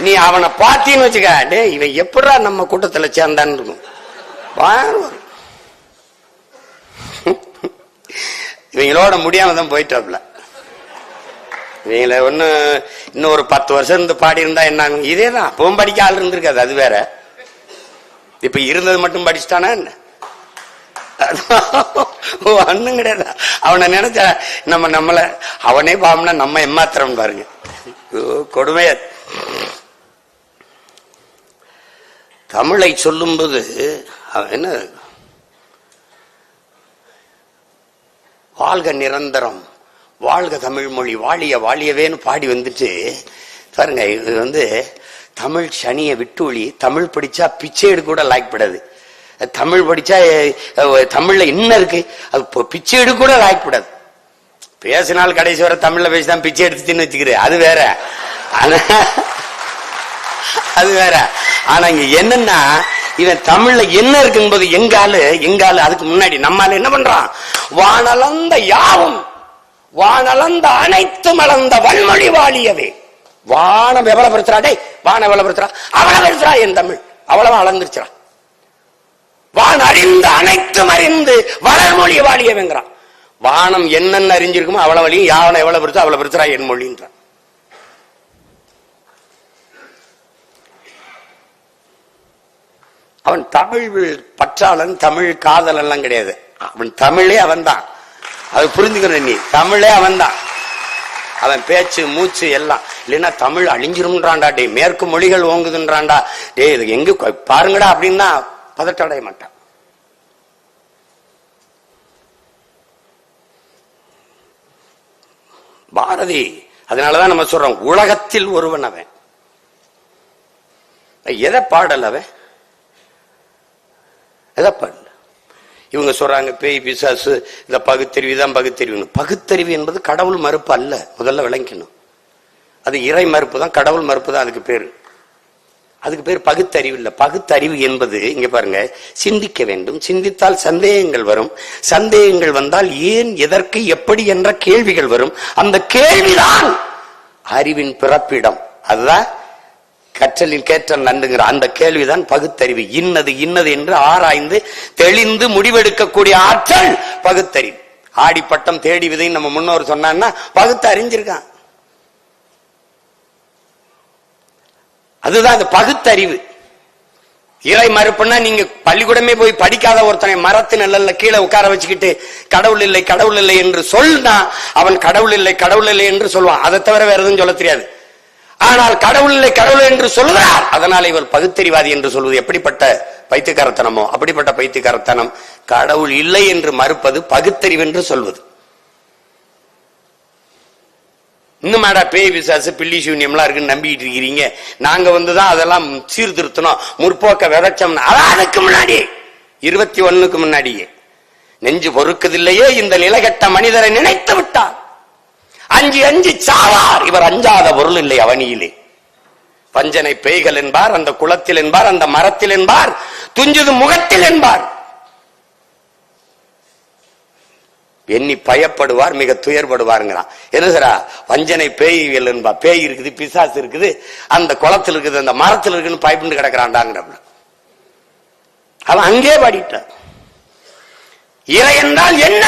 நீ அவனை பாத்தீன்னு வச்சுக்க, இவன் எப்படா நம்ம கூட்டத்துல சேர்ந்தான்னு இருக்கும். இவங்களோட முடியாம தான் போயிட்டாப்ல. இவங்கள ஒண்ணு இன்னும் ஒரு 10 வருஷம் இருந்து பாடி இருந்தா என்ன? இதேதான், அப்பவும் படிக்க ஆள் இருந்திருக்காது, அது வேற. இப்ப இருந்தது மட்டும் படிச்சுட்டானா என்ன? ஒண்ணும் கிடையாது. அவனை நினைச்சா நம்மள அவனே பாவம்னா நம்ம ஏமாத்திரம் பாருங்க, கொடுமையா. தமிழை சொல்லும்போது என்ன, வாழ்க நிரந்தரம், வாழ்க தமிழ் மொழி, வாழிய வாழியவேன்னு பாடி வந்துட்டு பாருங்க. இது தமிழ் சனியை விட்டு தமிழ் படிச்சா பிச்சை எடுக்க கூட லாய்க்கப்படாது. தமிழ் படிச்சா தமிழ்ல என்ன இருக்கு, அது பிச்சை எடுக்க கூட லாய்க்கப்படாது. பேசினால் கடைசி வர தமிழ்ல பேசிதான் பிச்சை எடுத்துன்னு வச்சுக்கிறேன், அது வேற. அது வேற. ஆனா இங்க என்னன்னா, இவன் தமிழ்ல என்ன இருக்கும்போது எங்காலு அதுக்கு முன்னாடி நம்மால என்ன பண்றான்? வானளந்த யாவும் வானளந்த அனைத்து மலர்ந்த வன்மொழி வாழியவே. வானம் எவ்வளவு பெருத்துறா, டே வானம் எவ்வளவு பெருத்துறா, அவ்வளவு பெருத்துறா என் தமிழ், அவ்வளவு அளந்துருச்சா. வான் அறிந்த அனைத்தும் அறிந்து வளர்மொழி வாழியவேங்கிறான். வானம் என்னென்ன அறிஞ்சிருக்குமோ அவ்வளவு வழியும், யாவனை எவ்வளவு பெருத்தா அவ்வளவு பெருத்துறா என் மொழின்றான். அவன் தமிழ் பற்றாளன், தமிழ் காதல் எல்லாம் கிடையாது. அவன் தமிழே அவன் தான், அது புரிஞ்சுக்கணும். நீ தமிழே அவன் தான், அவன் பேச்சு மூச்சு எல்லாம். இல்லைன்னா தமிழ் அழிஞ்சிரும்ன்றான்டா, டே மேற்கு மொழிகள் ஓங்குதுன்றான்டா, டே இது எங்க பாருங்கடா அப்படின்னா பதட்ட அடைய மாட்டான். பாரதி அதனாலதான் நம்ம சொல்றோம், உலகத்தில் ஒருவன் அவன். எதை பாடல் அவன், எதை பாடல்? இவங்க சொல்றாங்க பேய் பிசாசு, இந்த பகுத்தறிவு தான் பகுத்தறிவு. பகுத்தறிவு என்பது கடவுள் மறுப்பு அல்ல, முதல்ல விளங்கணும். அது இறை மறுப்பு தான், கடவுள் மறுப்பு தான் அதுக்கு பேரு. அதுக்கு பேர் பகுத்தறிவு இல்ல. பகுத்தறிவு என்பது இங்க பாருங்க, சிந்திக்க வேண்டும், சிந்தித்தால் சந்தேகங்கள் வரும், சந்தேகங்கள் வந்தால் ஏன் எதற்கு எப்படி என்ற கேள்விகள் வரும். அந்த கேள்விதான் அறிவின் பிறப்பிடம். அதுதான் கற்றலில் கேட்டல் நன்றுங்கிற அந்த கேள்விதான் பகுத்தறிவு. இன்னது இன்னது என்று ஆராய்ந்து தெளிந்து முடிவெடுக்கக்கூடிய ஆற்றல் பகுத்தறிவு. ஆடிப்பட்டம் தேடி விதை நம்ம முன்னோர் சொன்னான்னா பகுத்து அறிஞ்சிருக்கான். அதுதான் அந்த பகுத்தறிவு. இறை மறுப்புன்னா நீங்க பள்ளிக்கூடமே போய் படிக்காத ஒருத்தனை மரத்து நிழல்ல கீழே உட்கார வச்சுக்கிட்டு கடவுள் இல்லை கடவுள் இல்லை என்று சொன்னா அவன் கடவுள் இல்லை கடவுள் இல்லை என்று சொல்லுவான். அதை தவிர வேற எதுவும் சொல்ல தெரியாது. ஆனால் கடவுள் இல்லை கடவுள் என்று சொல்லுகிறார், அதனால இவர் பகுத்தறிவாதி என்று சொல்வது எப்படிப்பட்ட பைத்தியக்காரத்தனமோ அப்படிப்பட்ட பைத்தியக்காரத்தனம். கடவுள் இல்லை என்று மறுப்பது பகுத்தறிவு என்று சொல்வது. இன்னும் பேய் விசாசு பில்லி சூன்யம்லாம் இருக்குன்னு நம்பிட்டு இருக்கிறீங்க. நாங்க வந்துதான் அதெல்லாம் சீர்திருத்தணும், முற்போக்க விதைச்சோம். அதுக்கு முன்னாடி 21க்கு முன்னாடியே நெஞ்சு பொறுக்குதில்லையே இந்த நிலகட்ட மனிதரை நினைத்து விட்டார். அஞ்சு அஞ்சு சாவார், இவர் அஞ்சாத பொருள் இல்லை அவனியிலே. வஞ்சனை பேய்கள் என்பார், அந்த குளத்தில் என்பார், அந்த மரத்தில் என்பார், துஞ்சுது முகத்தில் என்பார். எண்ணி பயப்படுவார், மிக துயர்படுவாருங்கிறான். என்ன வஞ்சனை பேய்கள் என்பா, பேய் இருக்குது, பிசாசு இருக்குது, அந்த குளத்தில் இருக்குது, அந்த மரத்தில் இருக்குன்னு பயப்பட்டு கிடக்கிறான்டாங்கிற. அவன் அங்கே பாடிட்டான். இறை என்றால் என்ன,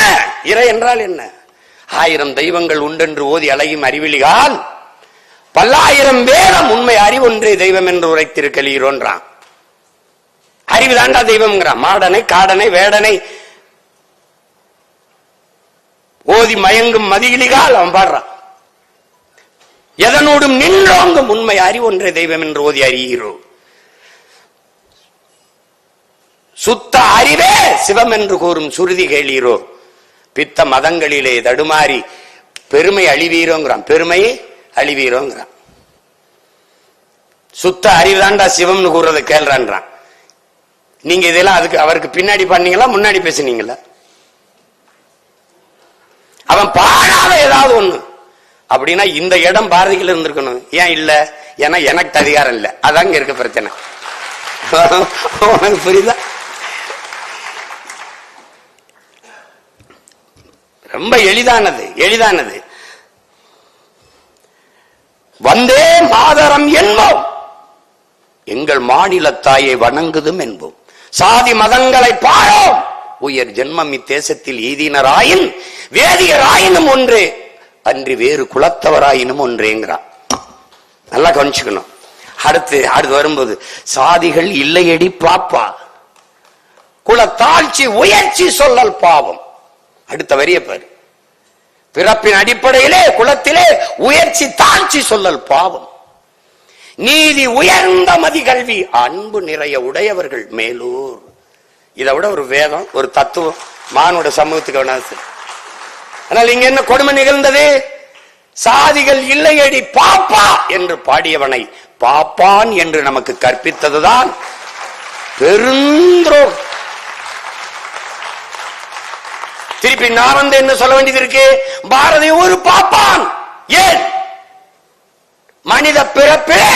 இறை என்றால் என்ன? 1000 தெய்வங்கள் உண்டென்று ஓதி அழகும் அறிவிலிகால் 10,000 வேதம் உண்மை அறிவொன்றே தெய்வம் என்று உரைத்திருக்கிறோன்றான். அறிவு தாண்டா தெய்வம்ங்கிறான். மாடனை காடனை வேடனை ஓதி மயங்கும் மதியிலிகால் அவன் பாடுறான். எதனோடும் நின்றோங்கும் உண்மை அறிவொன்றே தெய்வம் என்று ஓதி அறிகிறோ. சுத்த அறிவே சிவம் என்று கூறும் சுருதி கேளீரோ. பித்த மதங்களிலே தடுமாறி பெருமை அழிவீரோங்கிறான், பெருமையை அழிவீரோங்கிறான். சுத்த அறிவுதான்டா சிவம்னு கூறுறதை கேள்றான்றான். நீங்க இதெல்லாம் அதுக்கு அவருக்கு பின்னாடி பண்ணீங்களா முன்னாடி பேசுனீங்களா? அவன் பாடாத ஏதாவது ஒண்ணு அப்படின்னா இந்த இடம் பாரதிகள் இருந்திருக்கணும். ஏன் இல்ல? ஏன்னா எனக்கு அதிகாரம் இல்ல, அதாங்க இருக்க பிரச்சனை. புரியுதா? ரொம்ப எளிதானது, எளிதானது. வந்தே மாதரம் என்போம், எங்கள் மாநில தாயை வணங்குதும் என்போம். சாதி மதங்களை பாரோம், உயர் ஜென்மம் இத்தேசத்தில் எய்தினராயின் வேதியராயினும் ஒன்றே அன்றி வேறு குலத்தவராயினும் ஒன்றேங்கிறான். நல்லா கவனிச்சுக்கணும். அடுத்து வரும்போது சாதிகள் இல்லையடி பாப்பா, குல தாழ்ச்சி உயர்ச்சி சொல்லல் பாவம். அடுத்த வரிய பாரு, பிறப்பின் அடிப்படையிலே குலத்திலே உயர்ச்சி தாழ்ச்சி சொல்லல் பாவம். நீதி உயர்ந்த மதி கல்வி அன்பு நிறைய உடையவர்கள் மேலூர். இதை விட ஒரு வேதம், ஒரு தத்துவம் மானுட சமூகத்துக்கு வேணாது. ஆனால் இங்க என்ன கொடுமை நிகழ்ந்தது? சாதிகள் இல்லையடி பாப்பா என்று பாடியவனை பாப்பான் என்று நமக்கு கற்பித்ததுதான் பெருந்தோம். திருப்பி நான் வந்து என்ன சொல்ல வேண்டியது இருக்கு? பாரதி ஒரு பாப்பான். ஏன்? மனித பிறப்பிலே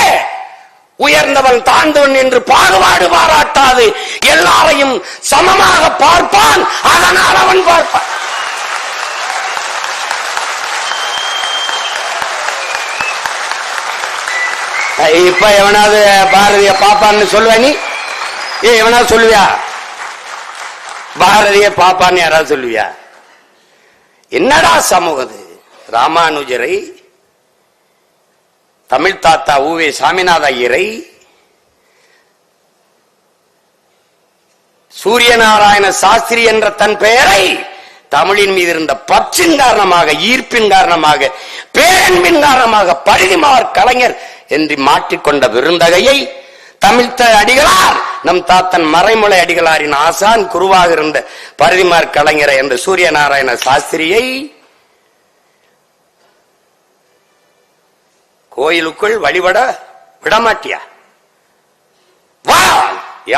உயர்ந்தவன் தாழ்ந்தவன் என்று பாகுபாடு பாராட்டாது எல்லாரையும் சமமாக பார்ப்பான். அதனால் அவன் பார்ப்பான். இப்ப எவனாவது பாரதிய பாப்பான்னு சொல்லுவ? நீ எவனாவது சொல்லுவியா? பாரதிய பாப்பான்னு யாராவது சொல்லுவியா? என்னடா சமூகம்? ராமானுஜரை, தமிழ் தாத்தா ஊவே சாமிநாத ஐயரை, சூரியநாராயண சாஸ்திரி என்ற தன் பெயரை தமிழின் மீது இருந்த பற்றின் காரணமாக, ஈர்ப்பின் காரணமாக, பேரன்பின் காரணமாக பரிதிமார் கலைஞர் என்று மாற்றிக்கொண்ட விருந்தகையை தமிழ்த்த அடிகளார், நம் தாத்தன் மறைமலை அடிகளாரின் ஆசான் குருவாக இருந்த பரிதிமார் கலைஞரை என்ற சூரியநாராயண சாஸ்திரியை கோயிலுக்குள் வழிபட விடமாட்டியா? வா,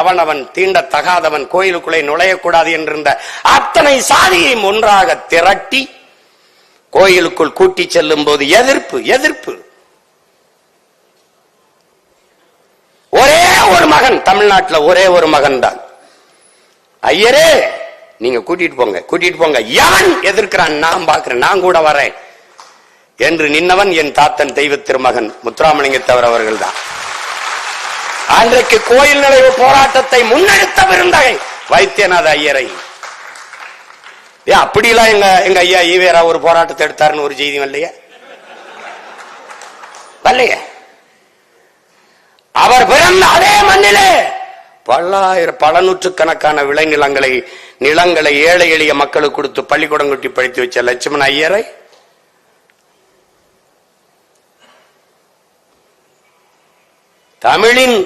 எவனவன் தீண்டத்தகாதவன் கோயிலுக்குள்ளே நுழையக்கூடாது என்றிருந்த அத்தனை சாதியையும் ஒன்றாக திரட்டி கோயிலுக்குள் கூட்டி செல்லும் போது எதிர்ப்பு. ஒரே ஒரு மகன், தமிழ்நாட்டில் ஒரே ஒரு மகன் தான். ஐயரே நீங்க கூட்டிட்டு போங்க. எவன் எதிர்க்கிறான் நான் பாக்குறேன், நான் கூட வரேன் என்று நின்னவன் என் தாத்தன் தெய்வ திருமகன் முத்துராமலிங்கத்தவர் அவர்கள் தான். அன்றைக்கு கோயில் நுழைவு போராட்டத்தை முன்னெடுத்த விருந்தகை வைத்தியநாத ஐயரை. அப்படிலாம் எங்க ஐயா ஈவேரா ஒரு போராட்டத்தை எடுத்தாருன்னு ஒரு செய்தி வரலையே. அவர் பிறந்த அதே மண்ணிலே பல நூற்றுக்கணக்கான நிலங்களை ஏழை எளிய மக்களுக்கு கொடுத்து பள்ளிக்கூடம் கட்டி படித்து வச்ச லட்சுமண ஐயரை தமிழின்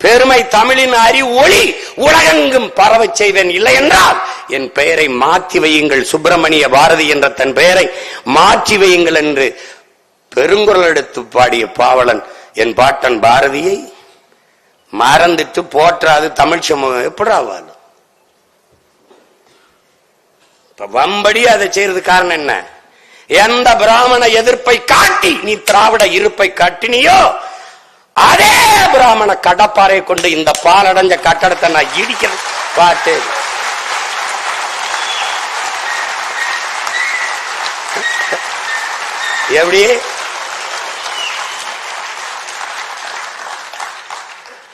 பெருமை, தமிழின் ஒளி உலகெங்கும் பரவ செய்வேன். இல்லை என்றால் என் பெயரை மாற்றி வையுங்கள், சுப்பிரமணிய பாரதி என்ற தன் பெயரை மாற்றி வையுங்கள் என்று பெருங்குரல் எடுத்து பாடிய பாவலன் என் பாட்டன் பாரதியை மறந்துட்டு போற்றாது தமிழ் சமூகம் எப்படி ஆவாது? இப்ப வம்படி அதை செய்யறது காரணம் என்ன? எந்த பிராமண எதிர்ப்பை காட்டி நீ திராவிட இருப்பை காட்டினியோ அதே பிராமண கடப்பாறை கொண்டு இந்த பாலடைஞ்ச கட்டடத்தை நான் இடிக்கிறேன். பாட்டு எப்படி?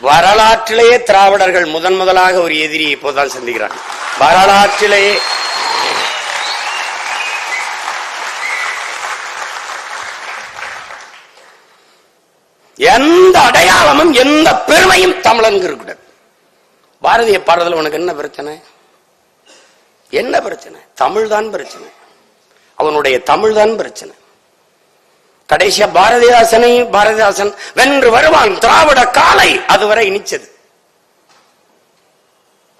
வரலாற்றிலேயே திராவிடர்கள் முதலாக ஒரு எதிரியை இப்போதான் சந்திக்கிறாங்க. வரலாற்றிலேயே எந்த அடையாளமும் எந்த பெருமையும் தமிழனுக்கு இருக்கக்கூடாது. பாரதிய பாடுறதுல உனக்கு என்ன பிரச்சனை? என்ன பிரச்சனை? தமிழ் தான் பிரச்சனை. அவனுடைய தமிழ் தான் பிரச்சனை. கடைசியா பாரதிதாசன் வென்று வருவான் திராவிட காலை அதுவரை இனிச்சது.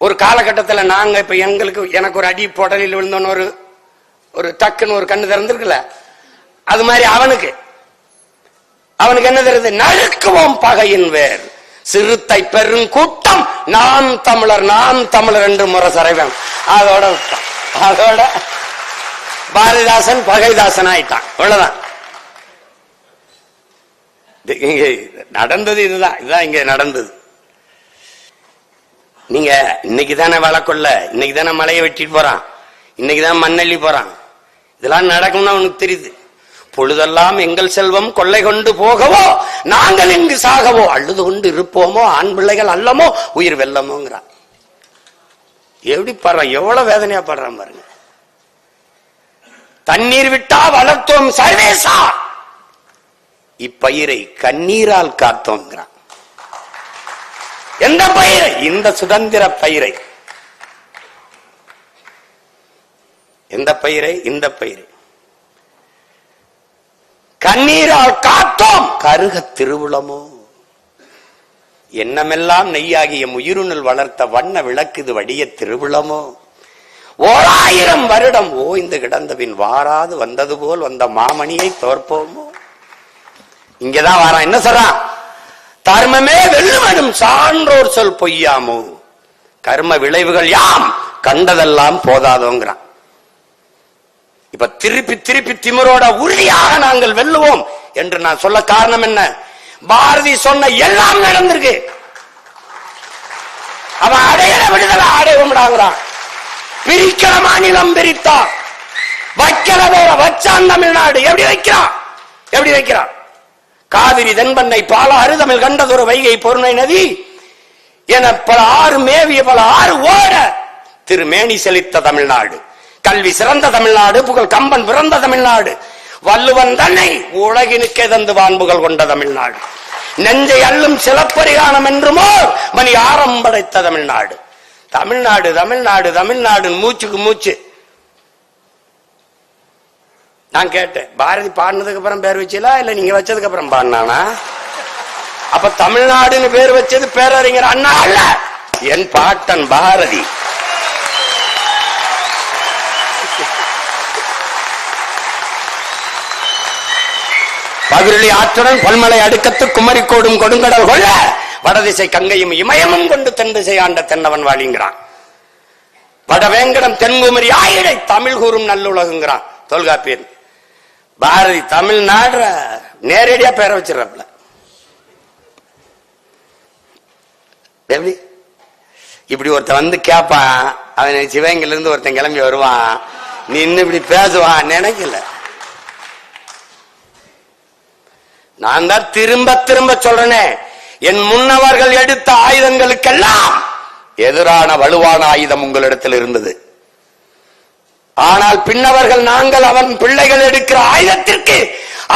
ஒரு காலகட்டத்தில் நாங்க இப்ப எனக்கு ஒரு அடி போடலில் விழுந்தோன்னு ஒரு டக்குன்னு ஒரு கண்ணு திறந்திருக்குல்ல, அது மாதிரி அவனுக்கு என்ன தெரியுது? நறுக்குவோம் பகையின் வேர் சிறுத்தை பெருங்கூட்டம் நாம் தமிழர் என்று முரசறைவன். அதோட பாரதிதாசன் பகைதாசன் ஆயிட்டான். அவ்வளவுதான். இங்க நடந்தது இதுதான் இங்க நடந்தது. நீங்க இன்னைக்குதானே வழக்கொள்ள, இன்னைக்குதானே மலையை வெட்டிட்டு போறான், இன்னைக்குதான் மண்ணள்ளி போறான். இதெல்லாம் நடக்கும்னு அவனுக்கு தெரியுது. பொழுதெல்லாம் எங்கள் செல்வம் கொள்ளை கொண்டு போகவோ நாங்கள் இங்கு சாகவோ அழுது கொண்டு இருப்போமோ ஆண் பிள்ளைகள் அல்லமோ உயிர் வெல்லமோங்கிறான். எப்படி பாடுறான், எவ்வளவு வேதனையா பாடுறான் பாருங்க. தண்ணீர் விட்டா வளர்த்தோம் சர்வேசா, இப்பயிரை கண்ணீரால் காத்தோம். எந்த பயிரை? இந்த சுதந்திர பயிரை. எந்த பயிரை? இந்த பயிரை கண்ணீரால் காத்தோம். கருக திருவுளமோ, எண்ணமெல்லாம் நெய்யாகிய உயிருணில் வளர்த்த வண்ண விளக்குது வடிய திருவுளமோ. 1000 வருடம் ஓய்ந்து கிடந்தபின் வாராது வந்தது போல் வந்த மாமணியை தோற்போமோ. இங்கதான் வாரான். என்ன சொல்றான்? தர்மமே வெல்லுவனும் சான்றோர் சொல் பொய்யாமோ. கர்ம விளைவுகள் யாம் கண்டதெல்லாம் போதாதோங்கிறான். இப்ப திருப்பி திருப்பி திமிரோட உறுதியாக நாங்கள் வெல்லுவோம் என்று நான் சொல்ல காரணம் என்ன? பாரதி சொன்ன எல்லாம் நடந்திருக்கு. அவன் அடையில விடுதலை அடைவோம்டாங்கிறான். பிரிக்கிற மாநிலம் பிரித்தா, வைக்கிற வேற வச்சான் தமிழ்நாடு. எப்படி வைக்கிறான்? எப்படி வைக்கிறான்? காவிரி தென்பண்ணை பாலாறு தமிழ் கண்டதொரு வைகை பொருணை நதி என பல ஆறு மேவிய பல ஆறு ஓட திருமேனி செழித்த தமிழ்நாடு, கல்வி சிறந்த தமிழ்நாடு, புகழ் கம்பன் பிறந்த தமிழ்நாடு, வள்ளுவன் தன்னை உலகினுக்கே தந்து வான்புகள் கொண்ட தமிழ்நாடு, நெஞ்சை அள்ளும் சிலப்பரிகானம் என்றுமோ மணி ஆரம் படைத்த தமிழ்நாடு. தமிழ்நாடு தமிழ்நாடு தமிழ்நாடு மூச்சுக்கு மூச்சு. நான் கேட்டேன், பாரதி பாடினதுக்கு அப்புறம் பேர் வச்சீங்களா இல்ல நீங்க வச்சதுக்கு அப்புறம் பாடினானா? அப்ப தமிழ்நாடுன்னு பேர் வச்சது பேரறிஞர் அண்ணா அல்ல, என் பாட்டன் பாரதி. பகிரளி ஆற்றுடன் பல்மலை அடுக்கத்து குமரிக்கோடும் கொடுங்கடல் கொள்ள வடதிசை கங்கையும் இமயமும் கொண்டு தென் திசை ஆண்ட தென்னவன் வாழிங்கிறான். வடவேங்கடம் தென்குமரி ஆயிடை தமிழ் கூறும் நல்லுலகுங்கிறான் தொல்காப்பியன். பாரதி தமிழ்நாடு நேரடியா பேர வச்சிடறப்பல. எப்படி இப்படி ஒருத்தன் வந்து கேட்பான், அவன் சிவகங்கையில இருந்து ஒருத்தன் கிளம்பி வருவான், நீ இன்னும் இப்படி பேசுவான் நினைக்கல. நான் தான் திரும்ப திரும்ப சொல்றேனே, என் முன்னவர்கள் எடுத்த ஆயுதங்களுக்கெல்லாம் எதிரான வலுவான ஆயுதம் உங்களிடத்தில் இருந்தது. ஆனால் பின்னவர்கள் நாங்கள் அவன் பிள்ளைகள் எடுக்கிற ஆயுதத்திற்கு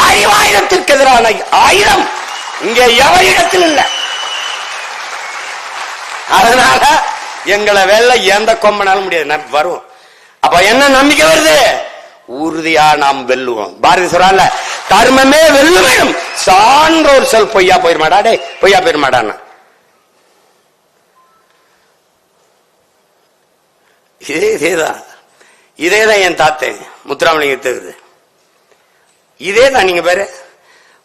ஆயுதத்திற்கு எதிரான ஆயுதம் இங்கே எவரிடத்தில் இல்லை. அதனால எங்களை வெல்ல எந்த கொம்பனாலும் முடியாது, வரும். அப்ப என்ன நம்பிக்கை வருது? உறுதியா நாம் வெல்லுவோம். பாரதி சொல்றான்ல, தர்மமே வெல்லும் சான்றோர் சொல் பொய்யா போயிருமாடா. டே பொய்யா போயிருமாடான்னா இதேதான் என் தாத்தன் முத்துராமலிங்க. இதேதான் நீங்க பேரு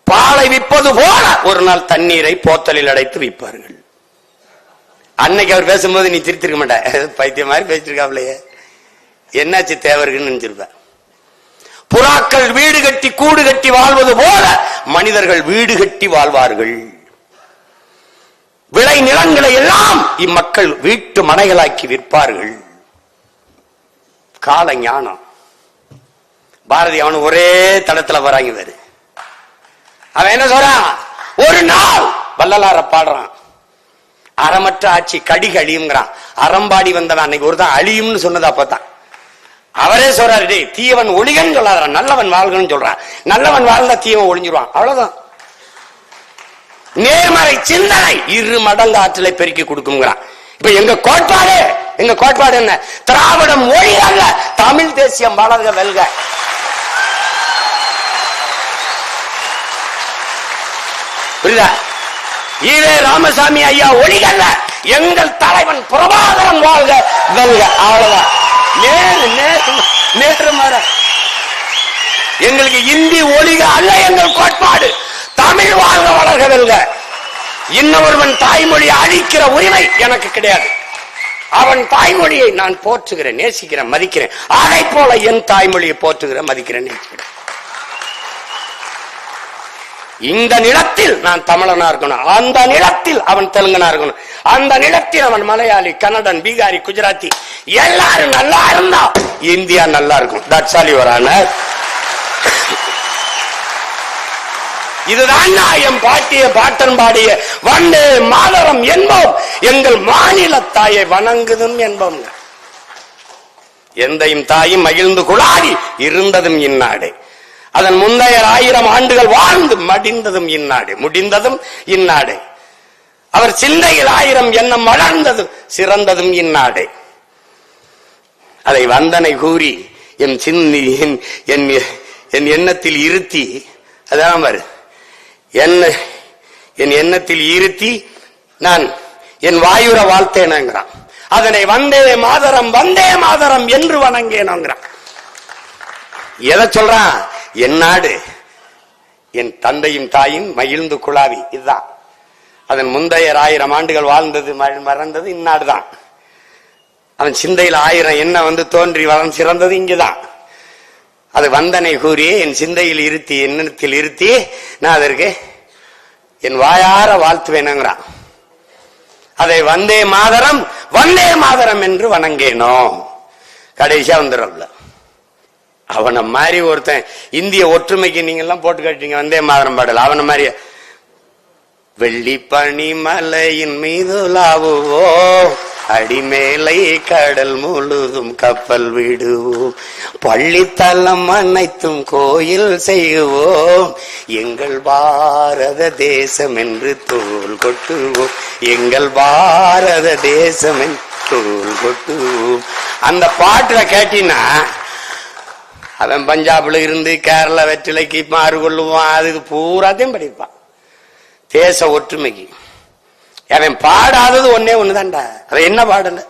பாலை விற்பது போல ஒரு நாள் தண்ணீரை போத்தலில் அடைத்து விற்பார்கள். அன்னைக்கு அவர் பேசும்போது நீ திருத்திருக்க மாட்ட, பைத்திய மாதிரி பேசிருக்காப்லையே, என்னாச்சு தேவருக்குன்னு நினைச்சிருப்ப. புறாக்கள் வீடு கட்டி கூடு கட்டி வாழ்வது போல மனிதர்கள் வீடு கட்டி வாழ்வார்கள். விளை நிலங்களை எல்லாம் இம்மக்கள் வீட்டு மனைகளாக்கி விற்பார்கள். கால ஞானம். பாரதி அவனு ஒரே தடத்துல வராங்க வேறு. அவன் என்ன சொல்றான்? ஒரு நாள் வள்ளலார பாடுறான், அறமற்ற ஆட்சி கடிக அழியுங்கிறான். அறம்பாடி வந்தவன் அன்னைக்கு ஒரு தான் அழியும்னு சொன்னது அப்பதான். அவரே சொல்றாரு, டே தீயவன் ஒளிகன்னு சொல்லாதான், நல்லவன் வாழ்கன்னு சொல்றான். நல்லவன் வாழ்ந்தா தீயவன் ஒளிஞ்சிருவான், அவ்வளவுதான். நேர்மறை சிந்தனை 2 மடங்கு ஆற்றலை பெருக்கி கொடுக்குங்கிறான். இப்ப எங்க கோட்பாடு என்ன? திராவிடம் மொழி அல்ல, தமிழ் தேசியம் வளர்க வெல்க. புரியுதா? ஈவே ராமசாமி ஐயா ஒளிகல்ல, எங்கள் தலைவன் பிரபாகரன் வாழ்க வெல்க, அவ்வளவுதான். நேர்மறை. எங்களுக்கு இந்தி ஒளிக அல்ல எங்கள் கோட்பாடு, தமிழ் வாழ்க வளர்க வெல்க. இன்னொருவன் தாய்மொழியை அழிக்கிற உரிமை எனக்கு கிடையாது. அவன் தாய்மொழியை நான் போற்றுகிறேன், நேசிக்கிறேன், மதிக்கிறேன். அதை போல என் தாய்மொழியை போற்றுகிறேன், மதிக்கிறேன், நேசிக்கிறேன். இந்த நிலத்தில் நான் தமிழனா இருக்கணும், அந்த நிலத்தில் அவன் தெலுங்கனா இருக்கணும், அந்த நிலத்தில் அவன் மலையாளி, கன்னடன், பீகாரி, குஜராத்தி, எல்லாரும் நல்லா இருந்தா இந்தியா நல்லா இருக்கும். That's all your honour. இதுதான் என் பாட்டிய பாட்டன் பாடிய வந்தே மாதரம் என்போம், எங்கள் மாநில தாயை வணங்குதும் என்போம். எந்தையும் தாயும் மகிழ்ந்து குழாடி இருந்ததும் இந்நாடு. அதன் முந்தைய 1000 ஆண்டுகள் வாழ்ந்து மடிந்ததும் இந்நாடு, முடிந்ததும் இந்நாடு. அவர் சிந்தையில் 1000 எண்ணம் வளர்ந்ததும் சிறந்ததும் இந்நாடு. அதை வந்தனை கூறி என் எண்ணத்தில் இருத்தி, அதான் என் எண்ணத்தில் இருத்தி நான் என் வாயுர வாழ்த்தேனங்கிறான். அதனை வந்தே மாதரம் வந்தே மாதரம் என்று வணங்கேனோங்கிறான். எதை சொல்றான்? என் நாடு, என் தந்தையும் தாயும் மகிழ்ந்து குழாவி, இதுதான். அதன் முந்தைய 1000 ஆண்டுகள் வாழ்ந்தது மறந்தது இந்நாடுதான். அவன் சிந்தையில் 1000 என்ன தோன்றி வளம் சிறந்தது இங்குதான். அது வந்தனை கூறி என் சிந்தையில் இருத்தி, எண்ணத்தில் இருத்தி நான் அதற்கு என் வாயார வாழ்த்துவேனுங்கிறான். அதை வந்தே மாதரம் என்று வணங்கேனோ. கடைசியா வந்துடும்ல, அவனை மாதிரி ஒருத்தன் இந்திய ஒற்றுமைக்கு நீங்க எல்லாம் போட்டு காட்டீங்க வந்தே மாதரம் பாடல. அவனை மாதிரி வெள்ளி பனி மலையின் மீது லாவுவோ, அடிமேலை கடல் முழுதும் கப்பல் விடுவோம், பள்ளித்தலம் அனைத்தும் கோயில் செய்வோம், எங்கள் பாரத தேசம் என்று தோல் கொட்டுவோம், எங்கள் பாரத தேசம் என்று தோல் கொட்டுவோம். அந்த பாட்டுல கேட்டீங்கன்னா அவன் பஞ்சாப்ல இருந்து கேரள வெற்றிலைக்கு மாறு கொள்ளுவான், அதுக்கு பூராத்தையும் படிப்பான். தேச ஒற்றுமைக்கு அவன் பாடாதது ஒன்னே ஒண்ணுதான்டா. அவன் என்ன பாடல?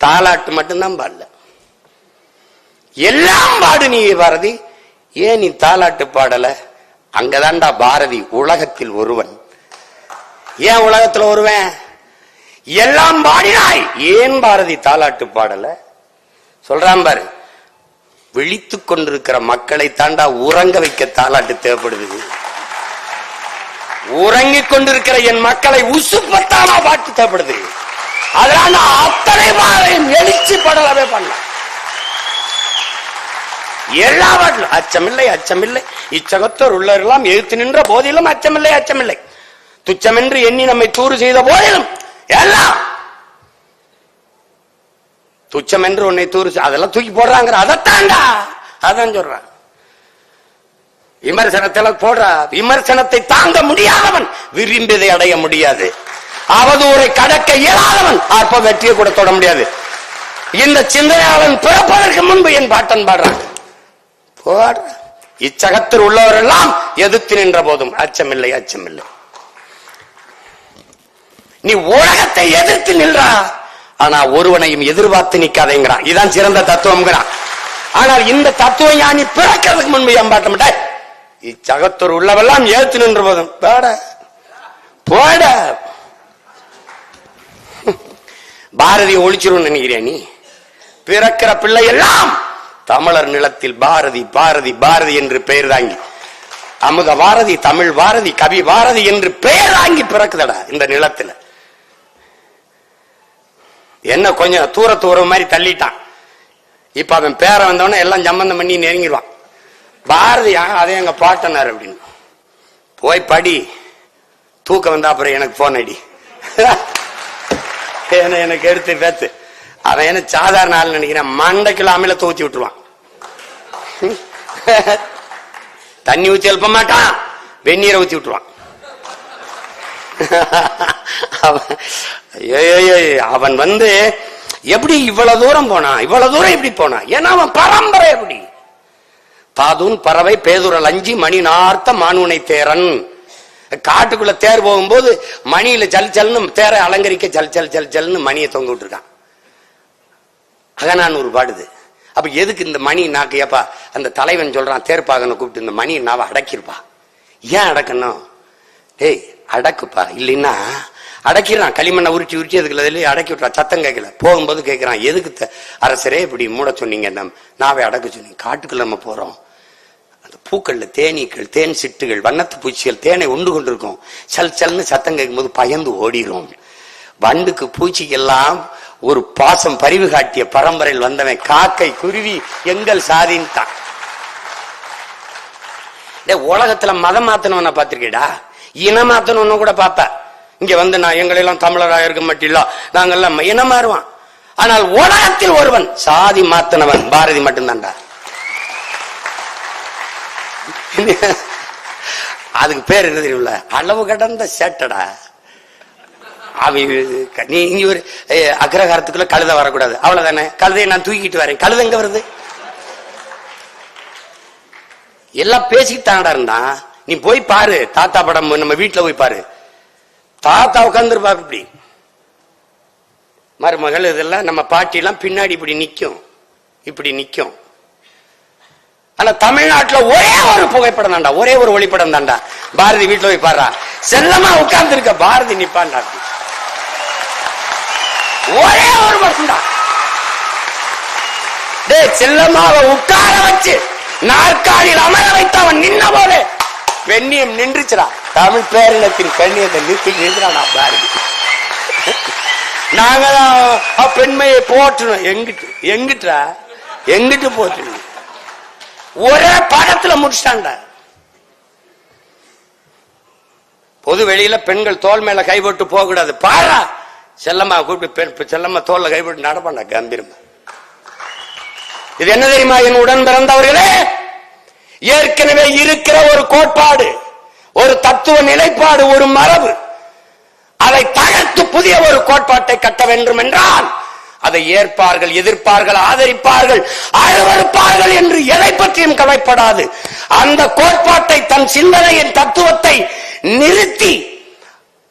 தாலாட்டு மட்டும்தான் பாடல. எல்லாம் பாடு நீ பாரதி, ஏன் நீ தாலாட்டு பாடல? அங்கதான்டா பாரதி உலகத்தில் ஒருவன். ஏன் உலகத்தில் ஒருவன்? எல்லாம் பாடினாய், ஏன் பாரதி தாலாட்டு பாடல? சொல்றான் பாரு, விழித்துக் கொண்டிருக்கிற மக்களை தாண்டா உறங்க வைக்க தாலாட்டு தேவைப்படுது. உறங்கிக் கொண்டிருக்கிற என் மக்களை உசுப்பத்தானா பாட்டு தேவைப்படுது. அதனால அத்தனை பாரையும் எழுச்சி படலவே பண்ண எல்லா பாட்டிலும் அச்சமில்லை அச்சமில்லை, இச்சகத்தோர் உள்ளவரெல்லாம் எழுத்து நின்ற போதிலும் அச்சமில்லை அச்சமில்லை, துச்சமென்று எண்ணி நம்மை தூறு செய்த போதிலும் எல்லாம் துச்சம் என்று உன்னை தூறு, அதெல்லாம் தூக்கி போடுறாங்க. அதைத்தாண்டா அதான் சொல்றான். விமர்சனத்தில் போடுற விமர்சனத்தை தாங்க முடியாதவன் விரும்பியதை அடைய முடியாது. அவதூரை கடக்க இயலாதவன் அப்ப வெற்றியை கூட தொட முடியாது. இந்த சிந்தனையாளன் பிறப்பதற்கு முன்பு என் பாட்டன் பாடுறான். இச்சகத்தில் உள்ளவரெல்லாம் எதிர்த்து நின்ற போதும் அச்சமில்லை அச்சமில்லை. நீ உலகத்தை எதிர்த்து நின்றா, ஆனா ஒருவனையும் எதிர்பார்த்து நிக்காதேங்கிறான். இதுதான் சிறந்த தத்துவம்ங்கிறான். ஆனால் இந்த தத்துவம் ஞானி பிறக்கிறதுக்கு முன்பு என் பாட்ட மாட்டேன். இச்சகத்தூர் உள்ளவெல்லாம் ஏத்து நின்ற போதும் போட பாரதியை ஒழிச்சிரும் நினைக்கிறேன். நீ பிறக்கிற பிள்ளை எல்லாம் தமிழர் நிலத்தில் பாரதி பாரதி பாரதி என்று பெயர் தாங்கி, அமுத பாரதி, தமிழ் பாரதி, கவி பாரதி என்று பெயர் தாங்கி பிறக்குதடா இந்த நிலத்துல. என்ன கொஞ்சம் தூர மாதிரி தள்ளிட்டான். இப்ப அவன் பேர வந்தவன எல்லாம் சம்பந்தம் பண்ணி நெருங்கிடுவான். பாரதியா அதே எங்க பாட்டனார் அப்படின்னு போய் படி, தூக்கம் வந்தா அப்புறம் எனக்கு போன் அடி, எனக்கு எடுத்து பேத்து. அவன் என்ன சாதாரண ஆள் நினைக்கிறேன், மண்டைக்குள்ள அமில தூச்சி விட்டுருவான். தண்ணி ஊத்தி எழுப்ப மாட்டான், வெந்நீரை ஊத்தி விட்டுருவான். அவன் எப்படி இவ்வளவு தூரம் போனான், இவ்வளவு தூரம் எப்படி போனான்? ஏன்னா அவன் பரம்பரை எப்படி. தாதூன் பறவை பேதுரல் அஞ்சி மணி நார்த்த மானுனை தேரன். காட்டுக்குள்ள தேர் போகும்போது மணியில ஜல் ஜல்னு தேரை அலங்கரிக்க ஜல் ஜல் ஜல் ஜல்னு மணியை தொங்க விட்டுருக்கான். அகநானூறு பாடுது. அப்ப எதுக்கு இந்த மணி நாக்கு? ஏப்பா அந்த தலைவன் சொல்றான், தேர்ப்பாகனை கூப்பிட்டு இந்த மணி நாவை அடக்கிருப்பா. ஏன் அடக்கணும்? டேய் அடக்குப்பா, இல்லைன்னா அடக்கிறான். களிமண்ணை உருட்டி உருட்டி அதுக்குள்ள அடக்கி விட்டுறான். சத்தம் கேட்கல. போகும்போது கேட்கிறான், எதுக்கு அரசரே இப்படி மூட சொன்னீங்க, நாவை அடக்க சொன்னீங்க? காட்டுக்குள்ள நம்ம போறோம், அந்த பூக்கள்ல தேனீக்கள், தேன் சிட்டுகள், வண்ணத்து பூச்சிகள் தேனை உண்டு கொண்டிருக்கும். சல் சல்னு சத்தம் கேட்கும் போது பயந்து ஓடிடும். வண்டுக்கு பூச்சிக்கெல்லாம் ஒரு பாசம் பரிவு காட்டிய பரம்பரையில் வந்தவன் காக்கை குருவி எங்கள் சாதின்ட்டான். உலகத்துல மதம் மாத்தணும்னா பாத்திருக்கேடா, இனம் மாத்தணும்னு கூட பாப்ப. இங்க நான் எங்களெல்லாம் தமிழராக இருக்க மாட்டீங்களா, நாங்கெல்லாம் இனம் மாறுவான். ஆனால் உலகத்தில் ஒருவன் சாதி மாத்தினவன் பாரதி மட்டும்தான்டா. அதுக்கு பேர் என்ன தெரியுமில்ல, அளவு கடந்த சேட்டடா. நீ இங்க ஒரு அக்ரஹாரத்துக்குள்ள கழுத வரக்கூடாது, அவ்வளவுதானே. கழுதையை நான் தூக்கிட்டு வரேன், கழுத எங்க வருது? எல்லாம் பேசிக்கிட்டாங்கடா இருந்தா. நீ போய் பாரு, தாத்தா படம் நம்ம வீட்டுல போய் பாரு, தாத்தா உட்கார்ந்துருப்பா இப்படி, மருமகள் இதெல்லாம் நம்ம பாட்டி எல்லாம் பின்னாடி இப்படி நிக்கும், இப்படி நிக்கும். ஆனா தமிழ்நாட்டுல ஒரே ஒரு புகைப்படம் தாண்டா, ஒரே ஒரு ஒளிப்படம் தாண்டா. பாரதி வீட்டுல போய் பாரு, செல்லமா உட்கார்ந்து இருக்க பாரதி நிப்பான்டா, ஒரே ஒரு படம் தான். செல்லமாவை உட்கார வச்சு நாற்காலியில் அமர வைத்து அவன் நின்ன போது பெண்ணியம் நின்றுச்சுடா. தமிழ் பேரினத்தின் பெண்ணியத்தை நிறுத்தினா பாரதி. நாங்க பெண்மையை போற்றணும். எங்கிட்டா எங்கிட்டு போற்றணும்? ஒரே படத்துல முடிச்சிட்டான்டா. பொது வெளியில பெண்கள் தோல் மேல கைப்பட்டு போக கூடாது. பாரா செல்லம்மா கூப்பிட்டு செல்லம்மா தோல்ல கைப்பட்டு நடப்பாண்டா கம்பீரமா. இது என்ன தெரியுமா என் உடன் பிறந்தவர்களே? ஏற்கனவே இருக்கிற ஒரு கோட்பாடு, ஒரு தத்துவ நிலைப்பாடு, ஒரு மரபு, அதை தகர்த்து புதிய ஒரு கோட்பாட்டை கட்ட வேண்டும் என்றால் அதை ஏற்பார்கள், எதிர்ப்பார்கள், ஆதரிப்பார்கள், அருவருப்பார்கள் என்று எதை பற்றியும் கவலைப்படாது. அந்த கோட்பாட்டை, தன் சிந்தனையின் தத்துவத்தை நிறுத்தி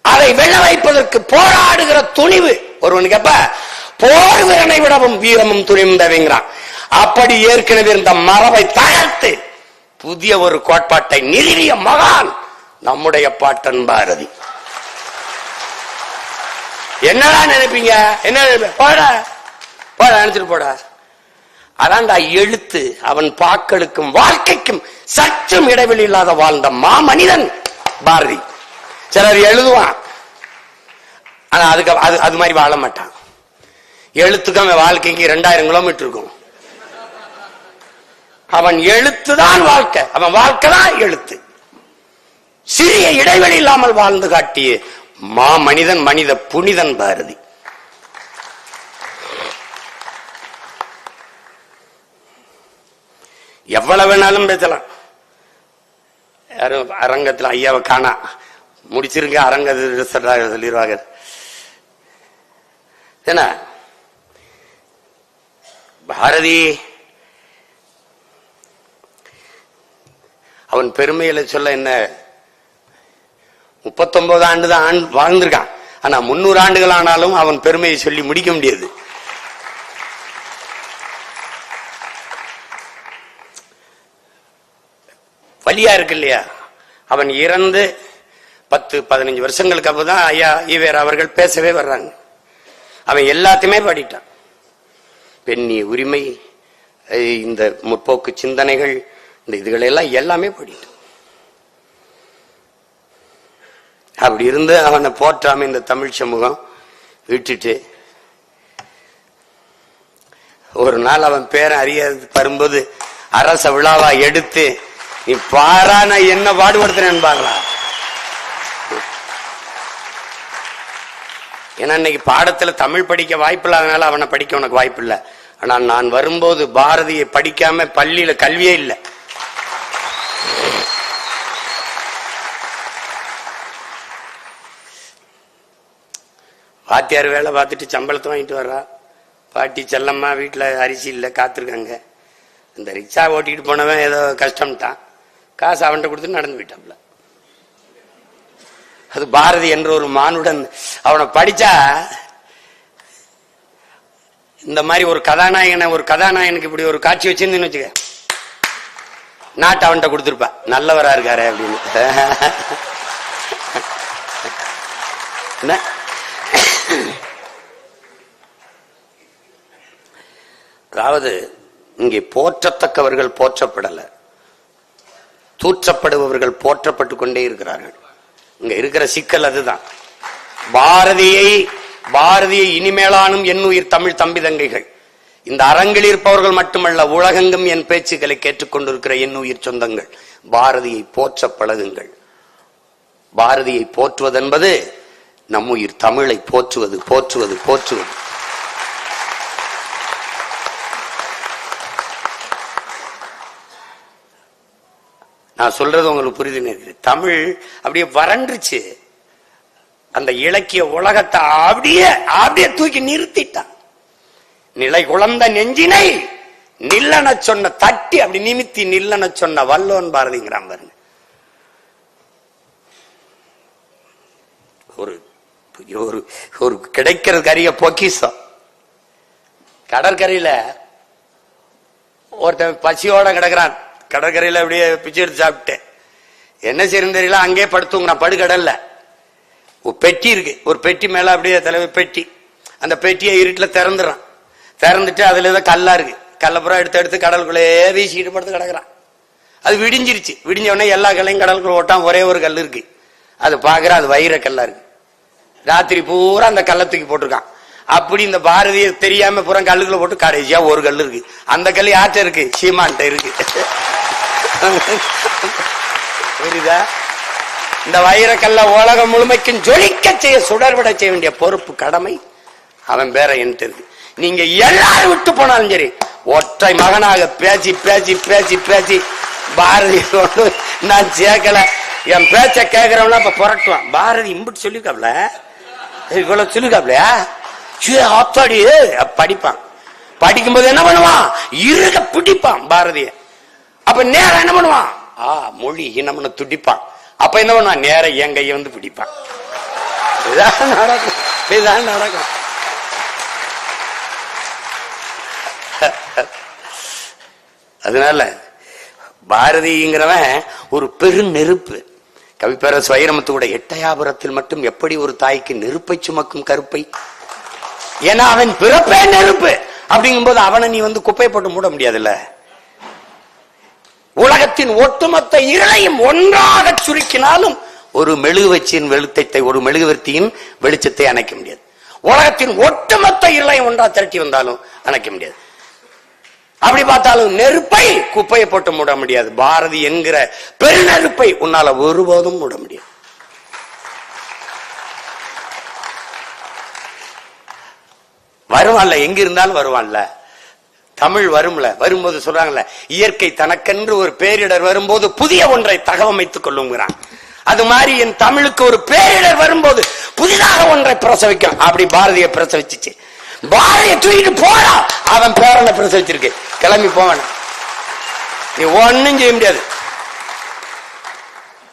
அதை வெல்ல வைப்பதற்கு போராடுகிற துணிவு ஒருவனுக்கு எப்ப போர் வீரனை விடவும் வீரமும் துணிவும் தேவைங்கிறான். அப்படி ஏற்கனவே இருந்த மரபை தகர்த்து புதிய ஒரு கோட்பாட்டை நிறுவிய மகான் நம்முடைய பாட்டன் பாரதி. என்னடா நினைப்பீங்க? என்ன போடா போட நினைச்சிட்டு போடா. அதான்டா எழுத்து. அவன் பாக்களுக்கும் வாழ்க்கைக்கும் சற்றும் இடைவெளி இல்லாத வாழ்ந்த மாமனிதன் பாரதி. சிலர் எழுதுவான், ஆனா அதுக்கு அது மாதிரி வாழ மாட்டான். எழுத்துக்கு அவன் வாழ்க்கைக்கு 2000 கிலோமீட்டர் இருக்கும். அவன் எழுத்துதான் வாழ்க்கை, அவன் வாழ்க்கை தான் எழுத்து. சிறிய இடைவெளி இல்லாமல் வாழ்ந்து காட்டிய மாமனிதன், மனித புனிதன் பாரதி. எவ்வளவு வேணாலும் பேசலாம். யாரும் அரங்கத்தில் ஐயாவை காணா, முடிச்சிருங்க அரங்க சொல்லிடுவாங்க. என்ன பாரதி அவன் பெருமையில சொல்ல என்ன, 39 ஆண்டு தான் வாழ்ந்திருக்கான். ஆனா 300 ஆண்டுகள் ஆனாலும் அவன் பெருமையை சொல்லி முடிக்க முடியாது. வலியா இருக்கு இல்லையா? அவன் இறந்து 10-15 வருஷங்களுக்கு அப்பதான் ஐயா ஈவேரா அவர்கள் பேசவே வர்றாங்க. அவன் எல்லாத்தையுமே பாடிட்டான். பெண்ணிய உரிமை, இந்த முற்போக்கு சிந்தனைகள், இந்த இதுகளெல்லாம் எல்லாமே பாடிட்டான். அப்படி இருந்து அவனை போற்றாம இந்த தமிழ் சமூகம் விட்டுட்டு ஒரு நாள் அவன் பேரை அறிய வரும்போது அரச விழாவா எடுத்து நீ பாரா நான் என்ன பாடுபடுத்துறேன்னு பாக்கலாம். ஏன்னா இன்னைக்கு பாடத்துல தமிழ் படிக்க வாய்ப்பு இல்லாதனால அவனை படிக்க உனக்கு வாய்ப்பு இல்லை. ஆனா நான் வரும்போது பாரதியை படிக்காம பள்ளியில கல்வியே இல்லை. வாத்தியார் வேலை பார்த்துட்டு சம்பளத்தை வாங்கிட்டு வர்றா. பாட்டி செல்லம்மா வீட்டுல அரிசி இல்லை காத்திருக்காங்க. இந்த ரிக்ஷா ஓட்டிட்டு போனவன் ஏதோ கஷ்டம்ட்டான், காசு அவன்கிட்ட கொடுத்து நடந்து போயிட்டாப்ல. அது பாரதி என்ற ஒரு மானுடன். அவனை படிச்சா இந்த மாதிரி ஒரு கதாநாயகனுக்கு இப்படி ஒரு காட்சி வச்சிருந்தேன்னு வச்சுக்க, நாட்டை அவன்கிட்ட கொடுத்துருப்பா, நல்லவரா இருக்காரு அப்படின்னு. அதாவது இங்கே போற்றத்தக்கவர்கள் போற்றப்படல, தூற்றப்படுபவர்கள் போற்றப்பட்டு கொண்டே இருக்கிறார்கள். இங்க இருக்கிற சிக்கல் அதுதான். பாரதியை இனிமேலானும் என்னுயிர் தமிழ் தம்பி தங்கைகள், இந்த அரங்கில் இருப்பவர்கள் மட்டுமல்ல, உலகெங்கும் என் பேச்சுக்களை கேட்டுக்கொண்டிருக்கிற என்னுயிர் சொந்தங்கள், பாரதியை போற்ற பழகுங்கள். பாரதியை போற்றுவது என்பது நம்முயிர் தமிழை போற்றுவது. நான் சொல்றது உங்களுக்கு புரியுதுன்னு. தமிழ் அப்படியே வறண்டுச்சு. அந்த இலக்கிய உலகத்தை அப்படியே அப்படியே தூக்கி நிறுத்திட்டான். நிலை குழந்த நெஞ்சினை நில்லன சொன்ன தட்டி அப்படி நிமித்தி நில்லன சொன்ன வல்லோன் பாரதிங்கிறான் பாருங்க. ஒரு ஒரு கிடைக்கிறது அரிய பொக்கிஷம். கடற்கரையில ஒருத்தன் பசியோட கிடக்குறான். கடற்கரையில அப்படியே பிச்சை எடுத்து சாப்பிட்டேன். என்ன செய்யறது தெரியல, அங்கேயே படுத்துங்கிறான். படுகடல்ல ஒரு பெட்டி இருக்கு. ஒரு பெட்டி மேல அப்படியே தலைவர் பெட்டி. அந்த பெட்டியை இருட்டுல திறந்துறான். திறந்துட்டு அதுல ஏதோ கல்லா இருக்கு. கல்லப்புறம் எடுத்து எடுத்து கடலுக்குள்ளே வீசிக்கிட்டு படுத்து கிடக்குறான். அது விடிஞ்சிருச்சு. விடிஞ்ச உடனே எல்லா கல்லையும் கடலுக்குள்ள ஓட்டான். ஒரே ஒரு கல் இருக்கு. அது பாக்குற அது வைர கல்லா இருக்கு. ராத்திரி பூரா அந்த கல்லை தூக்கி போட்டிருக்கான். அப்படி இந்த பாரதிய தெரியாம பூரா கல்லுக்குள்ள போட்டு கடைசியா ஒரு கல் இருக்கு. அந்த கல் யார்ட்ட இருக்கு? சீமான்ட்ட இருக்கு. புரியுதா? இந்த வைரக்கல்ல உலகம் முழுமைக்கும் ஜொலிக்க செய்ய சுடர்விட செய்ய வேண்டிய பொறுப்பு கடமை அவன் பேர என்கிட்ட இருக்கு. நீங்க எல்லாரும் விட்டு போனாலும் சரி, ஒற்றை மகனாக பேசி பேசி பேசி பேசி பாரதி நான் சேர்க்கல. என் பேச்ச கேட்கிறவனா இப்ப புரட்டுவான். பாரதி இம்பிட்டு சொல்லிருக்காப்ல, இவ்வளவு சொல்லிருக்காப்லையா, ஆத்தாடி படிப்பான். படிக்கும்போது என்ன பண்ணுவான்? இருக பிடிப்பான் பாரதிய. அப்ப நேரம் என்ன பண்ணுவான்? மொழி இனம்னு துடிப்பான். அப்ப என்ன பண்ணுவான்? நேரம் என் கைய வந்து பிடிப்பான். இதான் நடக்கும், இதான் நடக்கும். அதனால பாரதிங்கிறவன் ஒரு பெரு நெருப்பு. கவிப்பேரரசு வைரமுத்து கூட எட்டயாபுரத்தில் மட்டும் எப்படி ஒரு தாய்க்கு நெருப்பை சுமக்கும் கருப்பை. ஏன்னா அவன் பிறப்பே நெருப்பு. அப்படிங்கும் போது அவனை நீ வந்து குப்பை போட்டு மூட முடியாதுல்ல. உலகத்தின் ஒட்டுமொத்த இருளையும் ஒன்றாக சுருக்கினாலும் ஒரு மெழுகுவச்சியின் வெளிச்சத்தை, ஒரு மெழுகுவர்த்தியின் வெளிச்சத்தை அணைக்க முடியாது. உலகத்தின் ஒட்டுமொத்த இருளையும் ஒன்றா திரட்டி வந்தாலும் அணைக்க முடியாது. அப்படி பார்த்தாலும் நெருப்பை குப்பையை போட்டு மூட முடியாது. பாரதி என்கிற பெருநெருப்பை உன்னால ஒருபோதும் மூட முடியாது. வருவான்ல, எங்க இருந்தாலும் வருவான்ல. தமிழ் வரும்ல. வரும்போது சொல்றாங்கல்ல, இயற்கை தனக்கென்று ஒரு பேரிடர் வரும்போது புதிய ஒன்றை தகவமைத்துக் கொள்ளுங்கிறான். அது மாதிரி என் தமிழுக்கு ஒரு பேரிடர் வரும்போது புதிதாக ஒன்றை பிரசவிக்கும். அப்படி பாரதியை பிரசவிச்சிச்சு. பாரதிய தூக்கிட்டு போறா, அவன் பேரனை பிரசவிச்சிருக்கு. கிளம்பி போவான, நீ ஒன்னும் செய்ய முடியாது.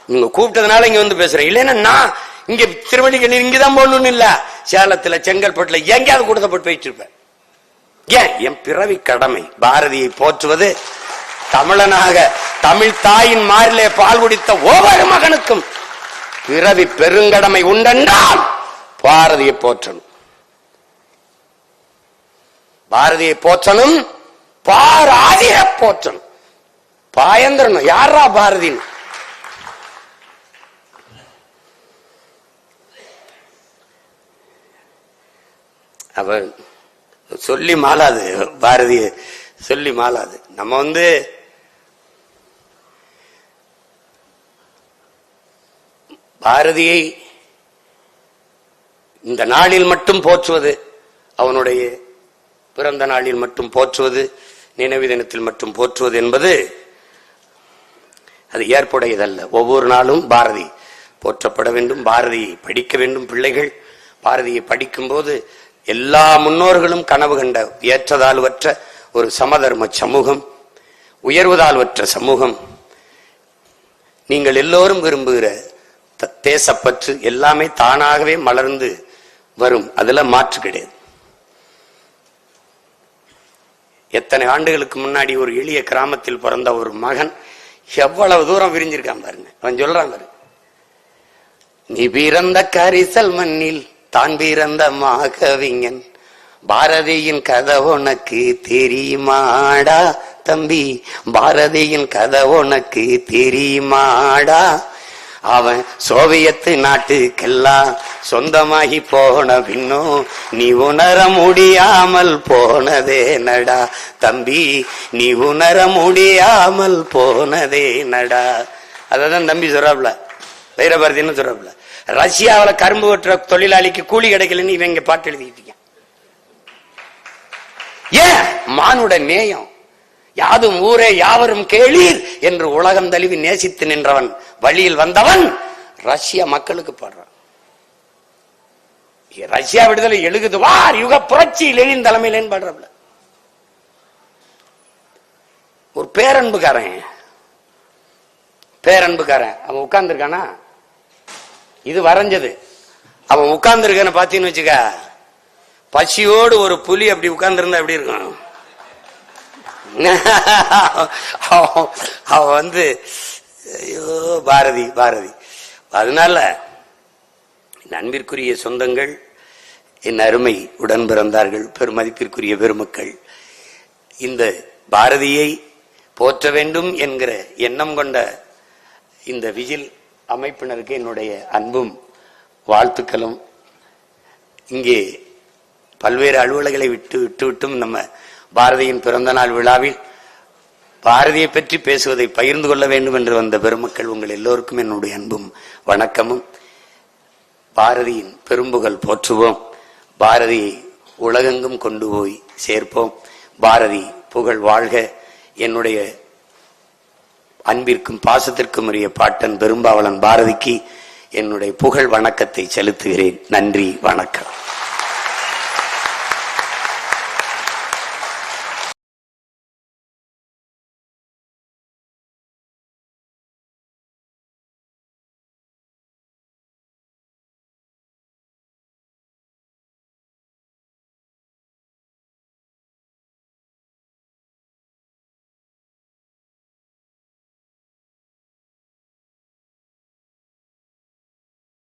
நீங்க கூப்பிட்டதுனால இங்க வந்து பேசுறேன். இல்லைன்னா நான் இங்க திருவள்ளிக்கண்ணி இங்கதான் போடணும்னு இல்ல, சேலத்துல செங்கல்பட்டுல எங்கேயாவது கூட்டத்தை போட்டு போயிட்டு இருப்பேன். ஏன்? என் பிறவி கடமை பாரதியை போற்றுவது. தமிழனாக தமிழ் தாயின் மாறிலே பால் குடித்த ஒவ்வொரு மகனுக்கும் பிறவி பெருங்கடமை உண்டென்றால் பாரதியை போற்றணும். பாரதியை போற்றணும், பாராதிய போற்றணும். பாயந்திரனும் யாரா பாரதின்னு அவன் சொல்லி மாளாது. பாரதிய சொல்லி மாளாது. நம்ம வந்து பாரதியை இந்த நாளில் மட்டும் போற்றுவது, அவனுடைய பிறந்த நாளில் மட்டும் போற்றுவது, நினைவு தினத்தில் மட்டும் போற்றுவது என்பது அது ஏற்புடையதல்ல. ஒவ்வொரு நாளும் பாரதி போற்றப்பட வேண்டும். பாரதியை படிக்க வேண்டும் பிள்ளைகள். பாரதியை படிக்கும் போது எல்லா முன்னோர்களும் கனவு கண்ட ஏற்றதாழ்வற்ற ஒரு சமதர்ம சமூகம், உயர்வுதாழ்வற்ற சமூகம், நீங்கள் எல்லோரும் விரும்புகிற தேசப்பற்று எல்லாமே தானாகவே மலர்ந்து வரும். அதுல மாற்று கிடையாது. எத்தனை ஆண்டுகளுக்கு முன்னாடி ஒரு எளிய கிராமத்தில் பிறந்த ஒரு மகன் எவ்வளவு தூரம் விரிஞ்சிருக்கான் பாருங்க. அவன் சொல்றான் பாரு, நீ பிறந்த கரிசல் மண்ணில் தான் பிறந்த மாகவிஞன், பாரதியின் கதை உனக்கு தெரியுமாடா தம்பி, பாரதியின் கதை உனக்கு தெரியுமாடா, அவன் சோவியத்து நாட்டுக்கெல்லாம் சொந்தமாகி போன பின்னும் நீ உணர முடியாமல் போனதே நடா தம்பி, நீ உணர முடியாமல் போனதே நடா. அதான் தம்பி சொல்றாப்ல, வைரபாரதின்னு சொல்றாப்ல. ரஷ்யாவில் கரும்பு வெட்டுற தொழிலாளிக்கு கூலி கிடைக்கலன்னு இவங்க பாட்டு எழுதிக்கிட்டு. ஏன்? மானுட நேயம். யாதும் ஊரே யாவரும் கேளீர் என்று உலகம் தழுவி நேசித்து நின்றவன், வழியில் வந்தவன் ரஷ்ய மக்களுக்கு பாடுறான். ரஷ்யா விடுதலை எழுகுது வார் யுக புரட்சி லெனின் தலைமையிலேன்னு பாடுறாப்ல. ஒரு பேரன்புக்காரன் அவன் உட்கார்ந்து இருக்கானா, இது வரைஞ்சது. அவன் உட்கார்ந்து இருக்கான பாத்தீங்கன்னு வச்சுக்க, பசியோடு ஒரு புலி அப்படி உட்கார்ந்து இருந்தா எப்படி இருக்கும்? அவன் வந்து ஐயோ பாரதி. அதனால அன்பிற்குரிய சொந்தங்கள், என் அருமை உடன் பிறந்தார்கள், பெருமதிப்பிற்குரிய பெருமக்கள், இந்த பாரதியை போற்ற வேண்டும் என்கிற எண்ணம் கொண்ட இந்த விஜில் அமைப்பினருக்கு என்னுடைய அன்பும் வாழ்த்துக்களும். இங்கே பல்வேறு அலுவலர்களை விட்டும் நம்ம பாரதியின் பிறந்த நாள் விழாவில் பாரதியை பற்றி பேசுவதை பகிர்ந்து கொள்ள வேண்டும் என்று வந்த பெருமக்கள் உங்கள் எல்லோருக்கும் என்னுடைய அன்பும் வணக்கமும். பாரதியின் பெரும்புகழ் போற்றுவோம், பாரதியை உலகெங்கும் கொண்டு போய் சேர்ப்போம். பாரதி புகழ் வாழ்க. என்னுடைய அன்பிற்கும் பாசத்திற்கும் உரிய பாட்டன் பெரும்பாவளன் பாரதிக்கு என்னுடைய புகழ் வணக்கத்தை செலுத்துகிறேன். நன்றி, வணக்கம்.